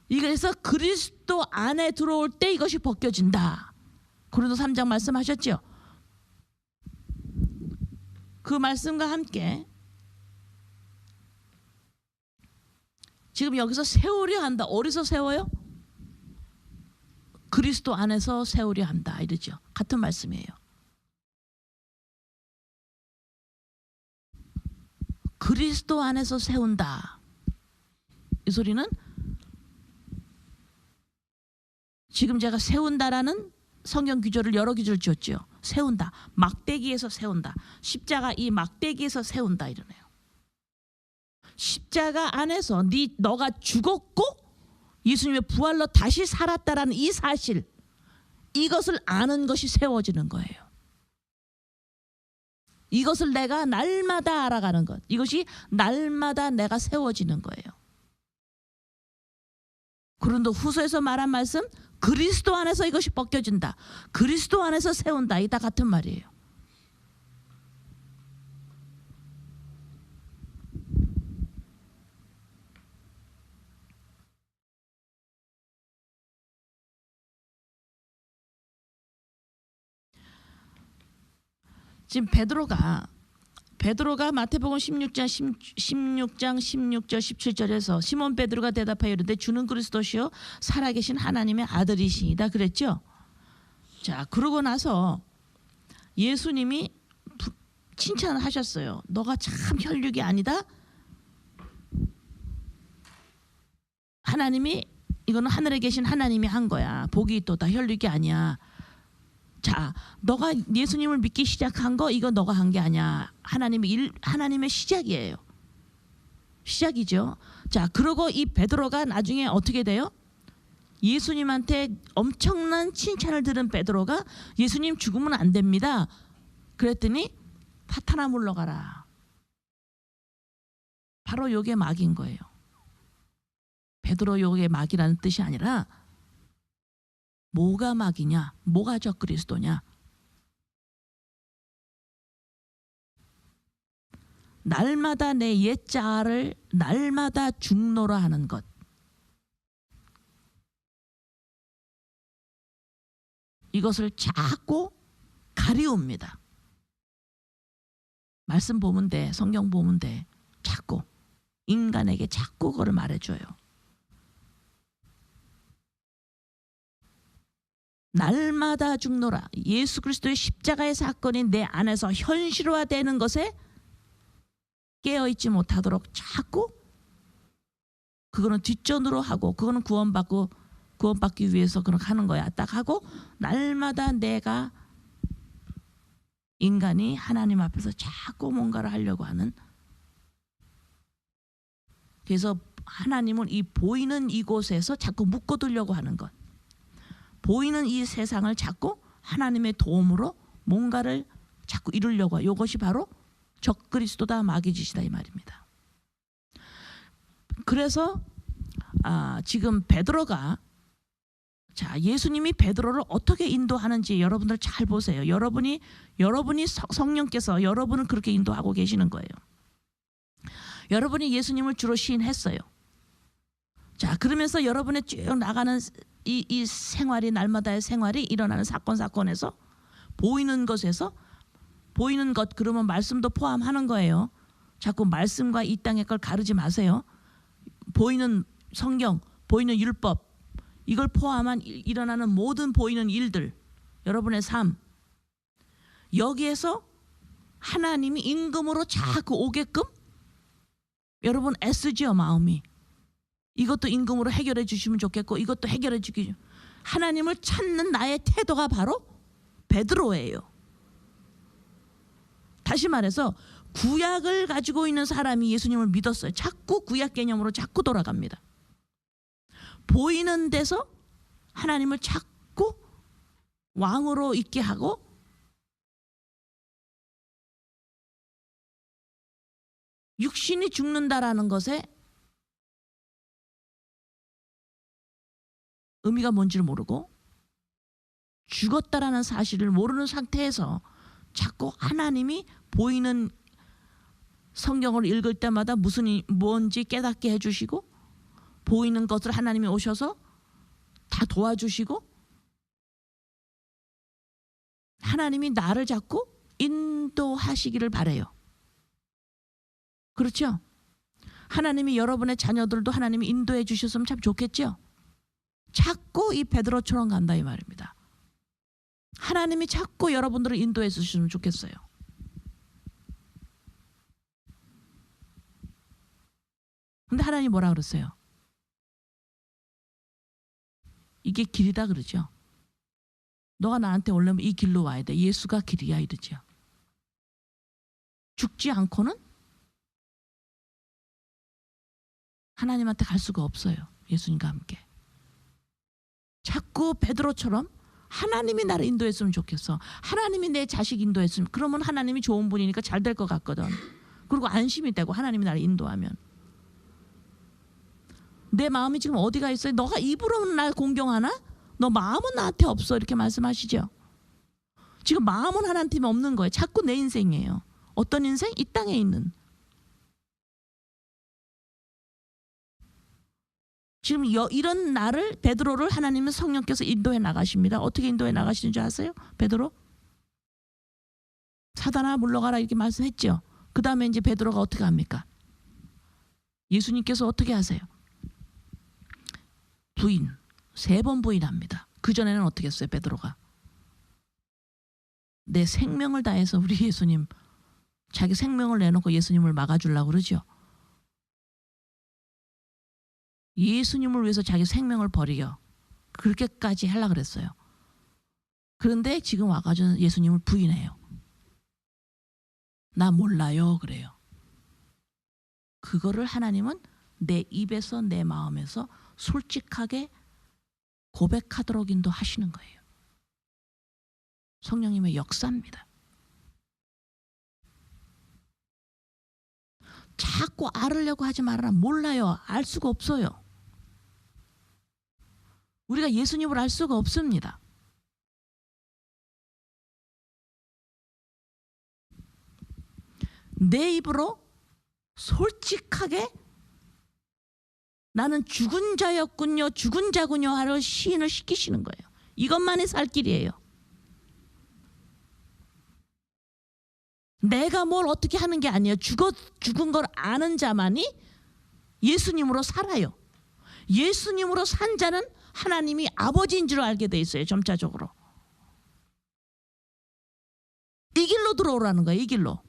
이래서 그리스도 안에 들어올 때 이것이 벗겨진다. 고린도 3장 말씀하셨죠. 그 말씀과 함께 지금 여기서 세우려 한다. 어디서 세워요? 그리스도 안에서 세우려 한다 이러죠. 같은 말씀이에요. 그리스도 안에서 세운다. 이 소리는 지금 제가 세운다라는 성경 규절을 여러 규절을 줬죠. 세운다. 막대기에서 세운다. 십자가 이 막대기에서 세운다 이러네요. 십자가 안에서 너가 죽었고 예수님의 부활로 다시 살았다라는 이 사실 이것을 아는 것이 세워지는 거예요. 이것을 내가 날마다 알아가는 것 이것이 날마다 내가 세워지는 거예요. 고린도 후서에서 말한 말씀 그리스도 안에서 이것이 벗겨진다. 그리스도 안에서 세운다. 이 다 같은 말이에요. 지금 베드로가 마태복음 16장 16절 17절에서 시몬 베드로가 대답하여 이르되 주는 그리스도시요 살아계신 하나님의 아들이시이다 그랬죠. 자 그러고 나서 예수님이 칭찬을 하셨어요. 너가 참 혈육이 아니다. 하나님이 이거는 하늘에 계신 하나님이 한 거야. 복이 있도다. 혈육이 아니야. 자, 너가 예수님을 믿기 시작한 거 이거 너가 한 게 아니야. 하나님의 시작이에요. 시작이죠. 자, 그리고 이 베드로가 나중에 어떻게 돼요? 예수님한테 엄청난 칭찬을 들은 베드로가 예수님 죽으면 안 됩니다. 그랬더니 사탄아 물러가라. 바로 요게 막인 거예요. 베드로 요게 막이라는 뜻이 아니라 뭐가 막이냐? 뭐가 적그리스도냐? 날마다 내 옛자를 날마다 죽노라 하는 것. 이것을 자꾸 가리웁니다. 말씀 보면 돼. 성경 보면 돼. 자꾸 인간에게 자꾸 그걸 말해줘요. 날마다 죽노라. 예수 그리스도의 십자가의 사건이 내 안에서 현실화되는 것에 깨어있지 못하도록 자꾸 그거는 뒷전으로 하고 그거는 구원받기 위해서 그렇게 하는 거야. 딱 하고 날마다 내가 인간이 하나님 앞에서 자꾸 뭔가를 하려고 하는. 그래서 하나님은 이 보이는 이곳에서 자꾸 묶어두려고 하는 것. 보이는 이 세상을 자꾸 하나님의 도움으로 뭔가를 자꾸 이루려고 해요. 이것이 바로 적그리스도다 마귀짓이다 이 말입니다. 그래서 지금 베드로가 자 예수님이 베드로를 어떻게 인도하는지 여러분들 잘 보세요. 여러분이 성령께서 여러분을 그렇게 인도하고 계시는 거예요. 여러분이 예수님을 주로 시인했어요. 자 그러면서 여러분의 쭉 나가는 이 생활이 날마다의 생활이 일어나는 사건에서 보이는 것에서 보이는 것 그러면 말씀도 포함하는 거예요. 자꾸 말씀과 이 땅의 걸 가르지 마세요. 보이는 성경, 보이는 율법 이걸 포함한 일어나는 모든 보이는 일들 여러분의 삶 여기에서 하나님이 임금으로 자꾸 오게끔 여러분 애쓰지요 마음이. 이것도 임금으로 해결해 주시면 좋겠고 이것도 해결해 주기. 하나님을 찾는 나의 태도가 바로 베드로예요. 다시 말해서 구약을 가지고 있는 사람이 예수님을 믿었어요. 자꾸 구약 개념으로 자꾸 돌아갑니다. 보이는 데서 하나님을 자꾸 왕으로 있게 하고 육신이 죽는다라는 것에 의미가 뭔지를 모르고 죽었다라는 사실을 모르는 상태에서 자꾸 하나님이 보이는 성경을 읽을 때마다 뭔지 깨닫게 해주시고 보이는 것을 하나님이 오셔서 다 도와주시고 하나님이 나를 자꾸 인도하시기를 바라요. 그렇죠? 하나님이 여러분의 자녀들도 하나님이 인도해 주셨으면 참 좋겠죠? 자꾸 이 베드로처럼 간다 이 말입니다. 하나님이 자꾸 여러분들을 인도해 주시면 좋겠어요. 근데 하나님 뭐라 그랬어요? 이게 길이다 그러죠. 너가 나한테 오려면 이 길로 와야 돼. 예수가 길이야 이러죠. 죽지 않고는 하나님한테 갈 수가 없어요. 예수님과 함께. 자꾸 베드로처럼 하나님이 나를 인도했으면 좋겠어. 하나님이 내 자식 인도했으면 그러면 하나님이 좋은 분이니까 잘 될 것 같거든. 그리고 안심이 되고 하나님이 나를 인도하면 내 마음이 지금 어디가 있어요? 너가 입으로는 날 공경하나? 너 마음은 나한테 없어 이렇게 말씀하시죠. 지금 마음은 하나님한테 없는 거예요. 자꾸 내 인생이에요. 어떤 인생? 이 땅에 있는. 지금 이런 나를 베드로를 하나님은 성령께서 인도해 나가십니다. 어떻게 인도해 나가시는 줄 아세요? 베드로? 사단아 물러가라 이렇게 말씀했죠. 그 다음에 이제 베드로가 어떻게 합니까? 예수님께서 어떻게 하세요? 부인 3번 부인합니다. 그 전에는 어떻게 했어요? 베드로가 내 생명을 다해서 우리 예수님 자기 생명을 내놓고 예수님을 막아주려고 그러죠. 예수님을 위해서 자기 생명을 버리려 그렇게까지 하려고 그랬어요. 그런데 지금 와가지고 예수님을 부인해요. 나 몰라요 그래요. 그거를 하나님은 내 입에서 내 마음에서 솔직하게 고백하도록 인도하시는 거예요. 성령님의 역사입니다. 자꾸 알으려고 하지 말아라. 몰라요. 알 수가 없어요. 우리가 예수님을 알 수가 없습니다. 내 입으로 솔직하게 나는 죽은 자였군요, 죽은 자군요 하러 시인을 시키시는 거예요. 이것만이 살 길이에요. 내가 뭘 어떻게 하는 게 아니에요. 죽은 걸 아는 자만이 예수님으로 살아요. 예수님으로 산 자는 하나님이 아버지인 줄 알게 돼 있어요. 점차적으로. 이 길로 들어오라는 거예요. 이 길로.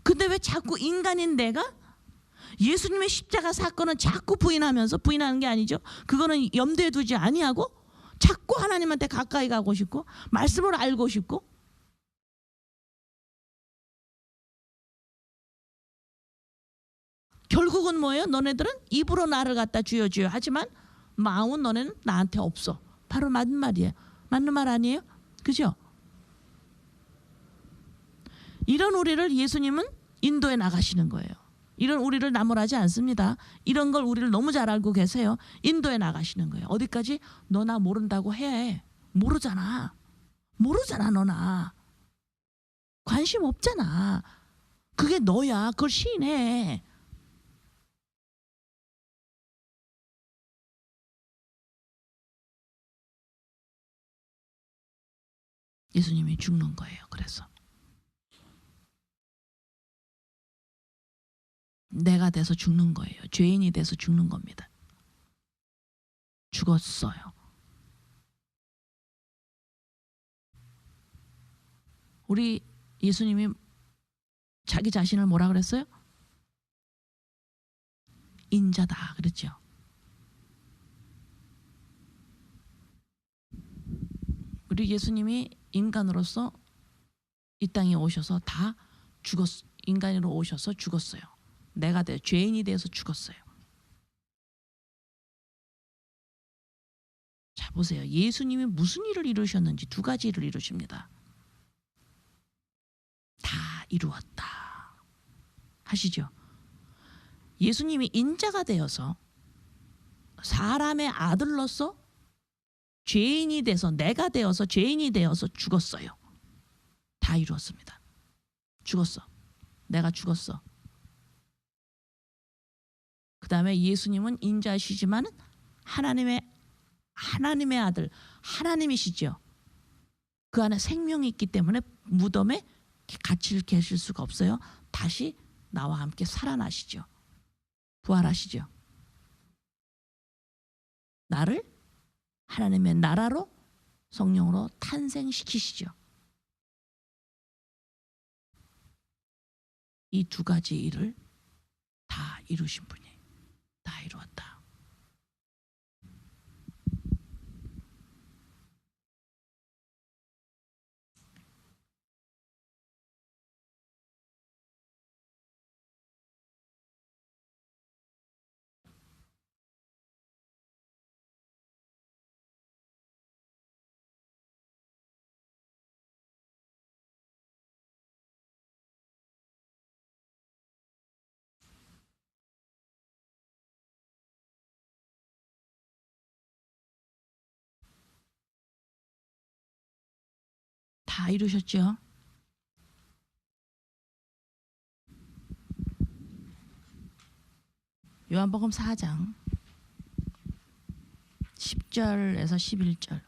근데 왜 자꾸 인간인 내가 예수님의 십자가 사건은 자꾸 부인하면서, 부인하는 게 아니죠. 그거는 염두에 두지 아니하고 자꾸 하나님한테 가까이 가고 싶고 말씀을 알고 싶고, 결국은 뭐예요? 너네들은 입으로 나를 갖다 주여 주여 하지만 마음은 너네는 나한테 없어. 바로 맞는 말이에요. 맞는 말 아니에요? 그죠? 이런 우리를 예수님은 인도에 나가시는 거예요. 이런 우리를 나무라지 않습니다. 이런 걸 우리를 너무 잘 알고 계세요. 인도에 나가시는 거예요. 어디까지? 너 나 모른다고 해. 모르잖아. 모르잖아. 너나 관심 없잖아. 그게 너야. 그걸 시인해. 예수님이 죽는 거예요. 그래서 내가 돼서 죽는 거예요. 죄인이 돼서 죽는 겁니다. 죽었어요. 우리 예수님이 자기 자신을 뭐라 그랬어요? 인자다 그랬죠. 우리 예수님이 인간으로서 이 땅에 오셔서 다 인간으로 오셔서 죽었어요. 내가 죄인이 되어서 죽었어요. 자 보세요. 예수님이 무슨 일을 이루셨는지 두 가지 일을 이루십니다. 다 이루었다 하시죠. 예수님이 인자가 되어서 사람의 아들로서 죄인이 돼서, 내가 되어서 죄인이 되어서 죽었어요. 다 이루었습니다. 죽었어. 내가 죽었어. 그 다음에 예수님은 인자시지만 하나님의 아들, 하나님이시죠. 그 안에 생명이 있기 때문에 무덤에 같이 계실 수가 없어요. 다시 나와 함께 살아나시죠. 부활하시죠. 나를 하나님의 나라로 성령으로 탄생시키시죠. 이 두 가지 일을 다 이루신 분이 다 이루었다. 다 이루셨죠. 요한복음 4장 10절에서 11절.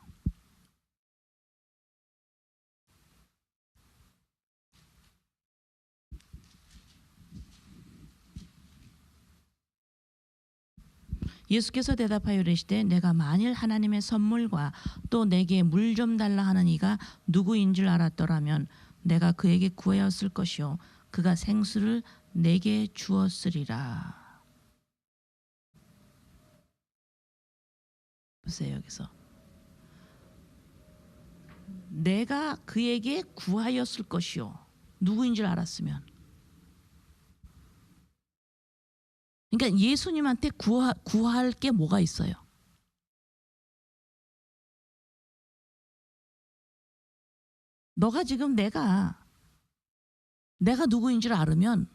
예수께서 대답하여 이르시되 내가 만일 하나님의 선물과 또 내게 물 좀 달라 하는 이가 누구인 줄 알았더라면 내가 그에게 구하였을 것이요 그가 생수를 내게 주었으리라. 보세요, 여기서. 내가 그에게 구하였을 것이요. 누구인 줄 알았으면. 그러니까 예수님한테 구할 게 뭐가 있어요? 너가 지금 내가 누구인 줄 알으면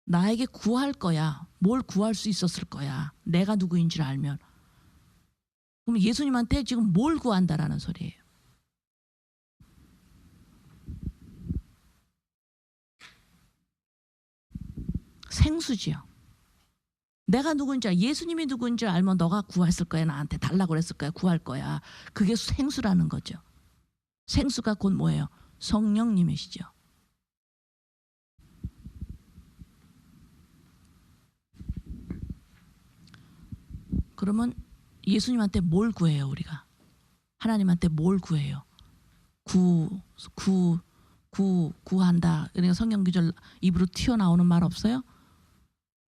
나에게 구할 거야. 뭘 구할 수 있었을 거야. 내가 누구인 줄 알면. 그럼 예수님한테 지금 뭘 구한다라는 소리예요. 생수지요. 내가 누군지 예수님이 누군지 알면 너가 구했을 거야. 나한테 달라고 그랬을 거야. 구할 거야. 그게 생수라는 거죠. 생수가 곧 뭐예요? 성령님이시죠. 그러면 예수님한테 뭘 구해요, 우리가? 하나님한테 뭘 구해요? 구한다. 그러니까 성경 구절 입으로 튀어나오는 말 없어요?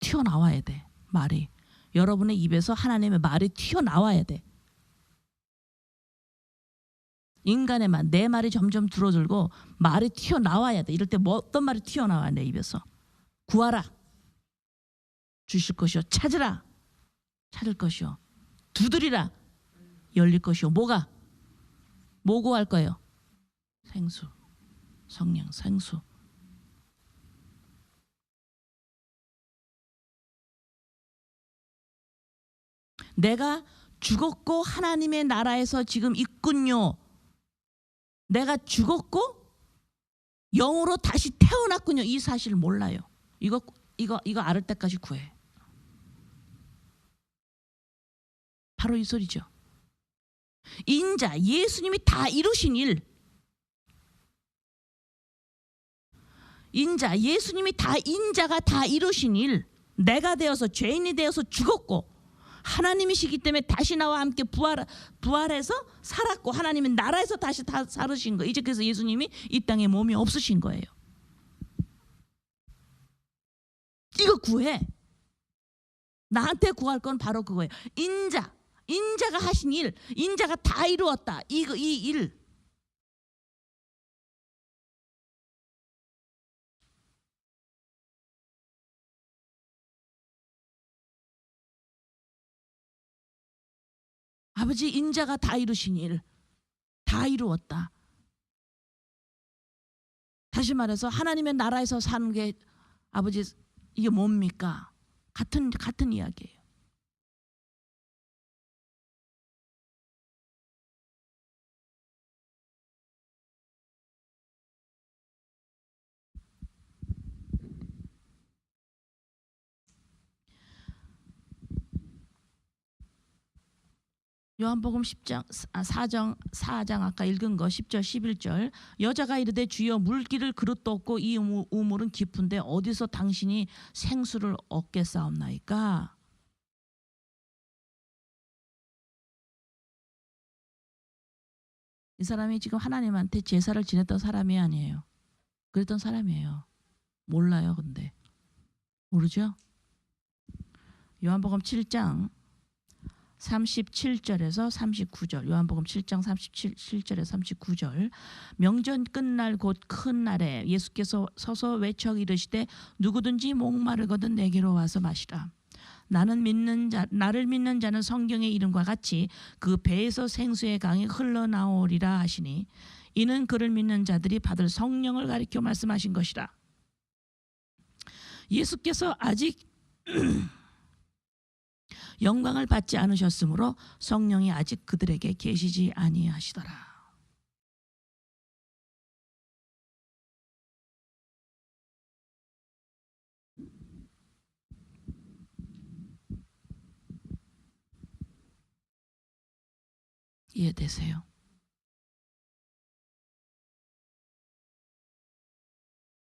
튀어나와야 돼, 말이. 여러분의 입에서 하나님의 말이 튀어나와야 돼. 인간의 말, 내 말이 점점 줄어들고 말이 튀어나와야 돼. 이럴 때 뭐 어떤 말이 튀어나와야 돼, 입에서. 구하라. 주실 것이요. 찾으라. 찾을 것이요. 두드리라. 열릴 것이요. 뭐가? 뭐 구할 거예요? 생수. 성령, 생수. 내가 죽었고 하나님의 나라에서 지금 있군요. 내가 죽었고 영으로 다시 태어났군요. 이 사실을 몰라요. 이거 알을 때까지 구해. 바로 이 소리죠. 인자, 예수님이 다 이루신 일. 인자, 예수님이 인자가 다 이루신 일. 내가 되어서 죄인이 되어서 죽었고 하나님이시기 때문에 다시 나와 함께 부활해서 살았고 하나님의 나라에서 다시 다 살으신 거예요. 이제 그래서 예수님이 이 땅에 몸이 없으신 거예요. 이거 구해. 나한테 구할 건 바로 그거예요. 인자가 하신 일, 인자가 다 이루었다. 이 일. 아버지, 인자가 다 이루신 일, 다 이루었다. 다시 말해서 하나님의 나라에서 사는 게 아버지 이게 뭡니까? 같은 이야기예요. 요한복음 10장 4장 아까 읽은 거 10절 11절. 여자가 이르되 주여 물기를 그릇도 없고 이 우물은 깊은데 어디서 당신이 생수를 얻겠사옵나이까? 이 사람이 지금 하나님한테 제사를 지냈던 사람이 아니에요. 그랬던 사람이에요. 몰라요. 근데 모르죠? 요한복음 7장 37절에서 39절. 요한복음 7장 37절에서 39절. 명절 끝날 곧 큰 날에 예수께서 서서 외쳐 이르시되 누구든지 목마르거든 내게로 와서 마시라. 나를 믿는 자는 성경의 이름과 같이 그 배에서 생수의 강이 흘러나오리라 하시니 이는 그를 믿는 자들이 받을 성령을 가리켜 말씀하신 것이라. 예수께서 아직 영광을 받지 않으셨으므로 성령이 아직 그들에게 계시지 아니하시더라. 이해되세요?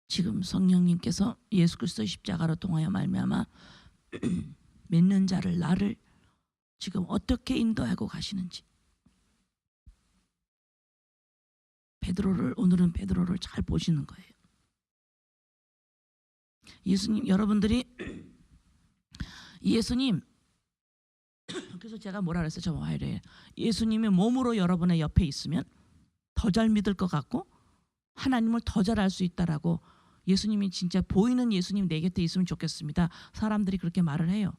지금 성령님께서 예수 그리스도의 십자가로 통하여 말미암아 믿는 자를 나를 지금 어떻게 인도하고 가시는지, 오늘은 베드로를 잘 보시는 거예요. 예수님, 여러분들이 예수님, 그래서 제가 뭐라 그랬어요? 저 화요일에 예수님이 몸으로 여러분의 옆에 있으면 더 잘 믿을 것 같고 하나님을 더 잘 알 수 있다라고, 예수님이 진짜 보이는 예수님 내 곁에 있으면 좋겠습니다. 사람들이 그렇게 말을 해요.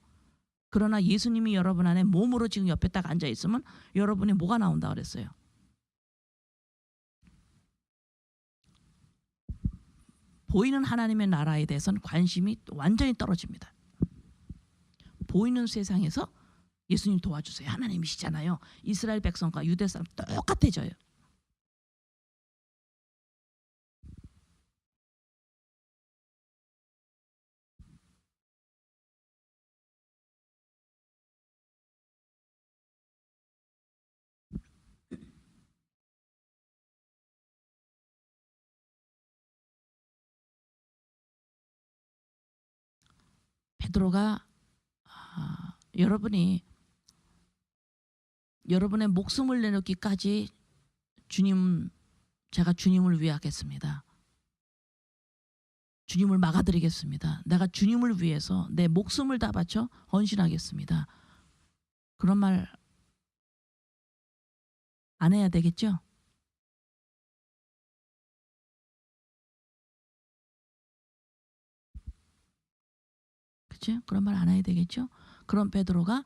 그러나 예수님이 여러분 안에 몸으로 지금 옆에 딱 앉아 있으면 여러분이 뭐가 나온다 그랬어요? 보이는 하나님의 나라에 대해서는 관심이 완전히 떨어집니다. 보이는 세상에서 예수님 도와주세요. 하나님이시잖아요. 이스라엘 백성과 유대 사람 똑같아져요. 베드로가 여러분이 여러분의 목숨을 내놓기까지 주님, 제가 주님을 위하겠습니다. 주님을 막아드리겠습니다. 내가 주님을 위해서 내 목숨을 다 바쳐 헌신하겠습니다. 그런 말 안 해야 되겠죠? 그렇죠? 그런 말 안 해야 되겠죠? 그럼 베드로가,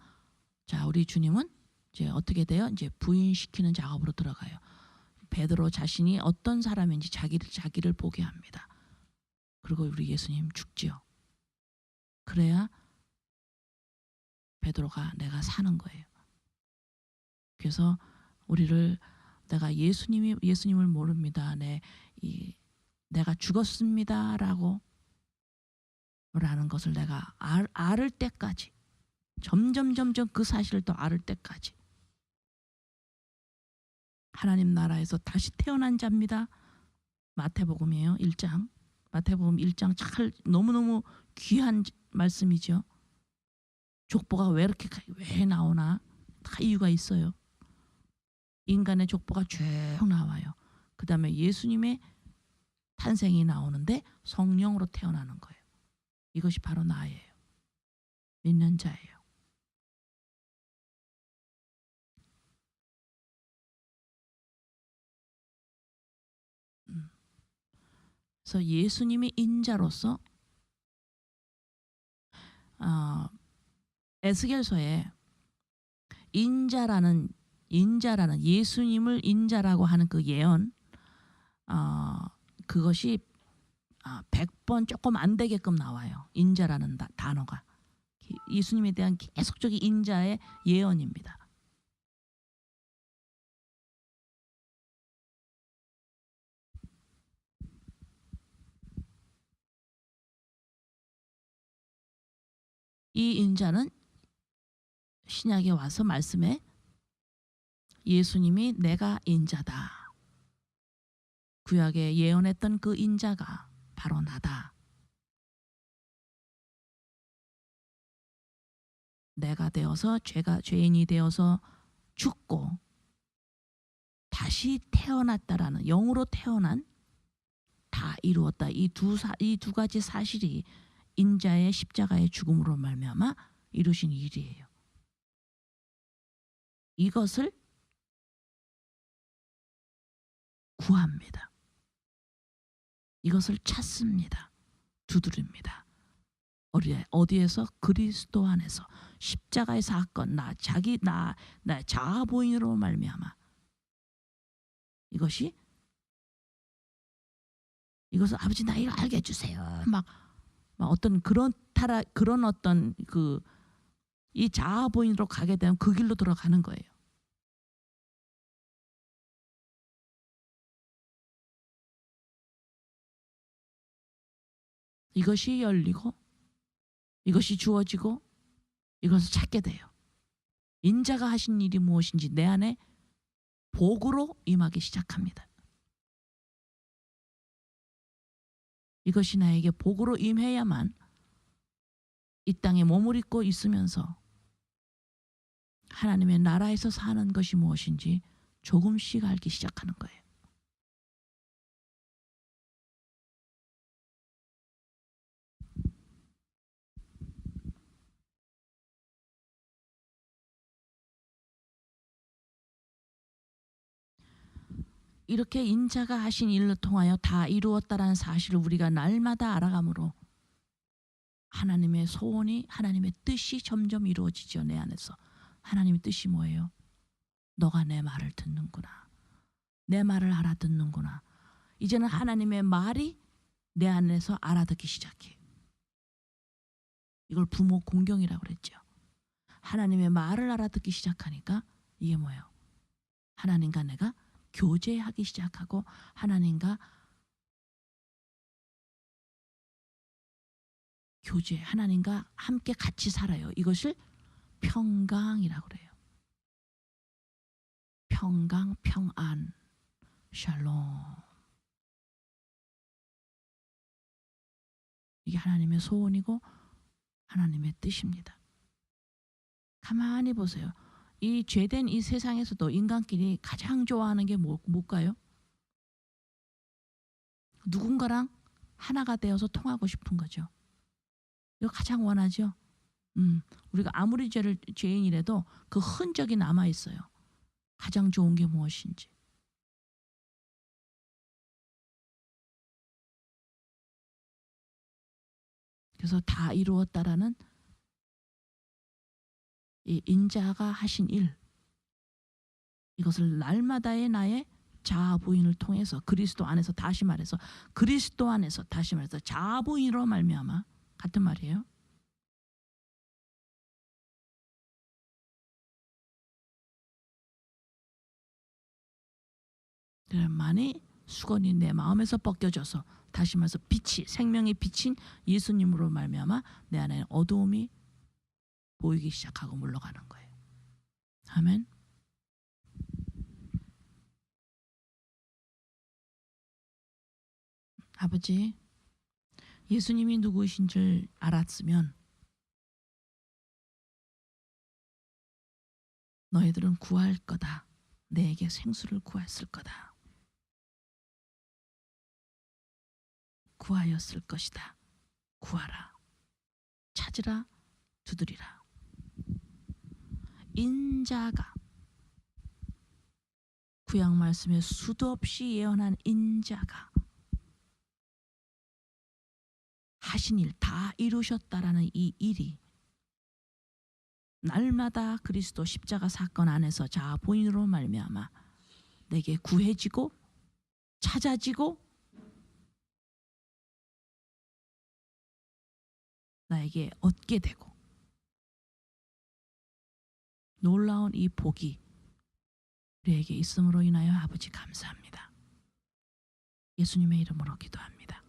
자, 우리 주님은 이제 어떻게 돼요? 이제 부인시키는 작업으로 들어가요. 베드로 자신이 어떤 사람인지 자기를 보게 합니다. 그리고 우리 예수님 죽지요. 그래야 베드로가 내가 사는 거예요. 그래서 우리를, 내가 예수님을 모릅니다. 내가 죽었습니다라고 라는 것을 내가 알을 때까지, 점점 그 사실을 더 알을 때까지 하나님 나라에서 다시 태어난 자입니다. 마태복음이에요. 1장. 마태복음 1장 잘 너무너무 귀한 말씀이죠. 족보가 왜 나오나? 다 이유가 있어요. 인간의 족보가 쭉 나와요. 그 다음에 예수님의 탄생이 나오는데 성령으로 태어나는 거예요. 이것이 바로 나예요. 믿는 자예요. 그래서 예수님이 인자로서 에스겔서에 인자라는 예수님을 인자라고 하는 그 예언, 그것이 100번 조금 안 되게끔 나와요. 인자라는 단어가 예수님에 대한 계속적인 인자의 예언입니다. 이 인자는 신약에 와서 말씀에 예수님이 내가 인자다. 구약에 예언했던 그 인자가 바로 나다. 내가 되어서 죄인이 되어서 죽고 다시 태어났다라는, 영으로 태어난, 다 이루었다. 이 두 가지 사실이 인자의 십자가의 죽음으로 말미암아 이루신 일이에요. 이것을 구합니다. 이것을 찾습니다. 두드립니다. 어디에서? 그리스도 안에서. 십자가의 사건, 나 자아 보인으로 말미암아 이것을 아버지 나 이거 알게 해주세요. 막 어떤 그런 어떤 이 자아 보인으로 가게 되면 그 길로 들어가는 거예요. 이것이 열리고 이것이 주어지고 이것을 찾게 돼요. 인자가 하신 일이 무엇인지 내 안에 복으로 임하기 시작합니다. 이것이 나에게 복으로 임해야만 이 땅에 몸을 입고 있으면서 하나님의 나라에서 사는 것이 무엇인지 조금씩 알기 시작하는 거예요. 이렇게 인자가 하신 일을 통하여 다 이루었다라는 사실을 우리가 날마다 알아감으로 하나님의 소원이, 하나님의 뜻이 점점 이루어지죠. 내 안에서. 하나님의 뜻이 뭐예요? 너가 내 말을 듣는구나. 내 말을 알아듣는구나. 이제는 하나님의 말이 내 안에서 알아듣기 시작해요. 이걸 부모 공경이라고 그랬죠. 하나님의 말을 알아듣기 시작하니까 이게 뭐예요? 하나님과 내가 교제하기 시작하고 하나님과 교제, 하나님과 함께 같이 살아요. 이것을 평강이라고 그래요. 평강, 평안, 샬롬. 이게 하나님의 소원이고 하나님의 뜻입니다. 가만히 보세요. 이 죄된 이 세상에서도 인간끼리 가장 좋아하는 게 뭘까요? 누군가랑 하나가 되어서 통하고 싶은 거죠. 이거 가장 원하죠. 우리가 아무리 죄인이라도 그 흔적이 남아 있어요. 가장 좋은 게 무엇인지. 그래서 다 이루었다라는 이 인자가 하신 일, 이것을 날마다의 나의 자아 부인을 통해서 그리스도 안에서, 다시 말해서 그리스도 안에서, 다시 말해서 자아 부인으로 말미암아, 같은 말이에요. 그만이 수건이 내 마음에서 벗겨져서, 다시 말해서 빛이, 생명의 빛인 예수님으로 말미암아 내 안에 어두움이 보이기 시작하고 물러가는 거예요. 아멘. 아버지, 예수님이 누구이신 줄 알았으면 너희들은 구할 거다. 내게 생수를 구했을 거다. 구하였을 것이다. 구하라. 찾으라. 두드리라. 인자가, 구약 말씀에 수도 없이 예언한 인자가 하신 일 다 이루셨다라는 이 일이 날마다 그리스도 십자가 사건 안에서 자아 본인으로 말미암아 내게 구해지고 찾아지고 나에게 얻게 되고, 놀라운 이 복이 우리에게 있음으로 인하여 아버지 감사합니다. 예수님의 이름으로 기도합니다.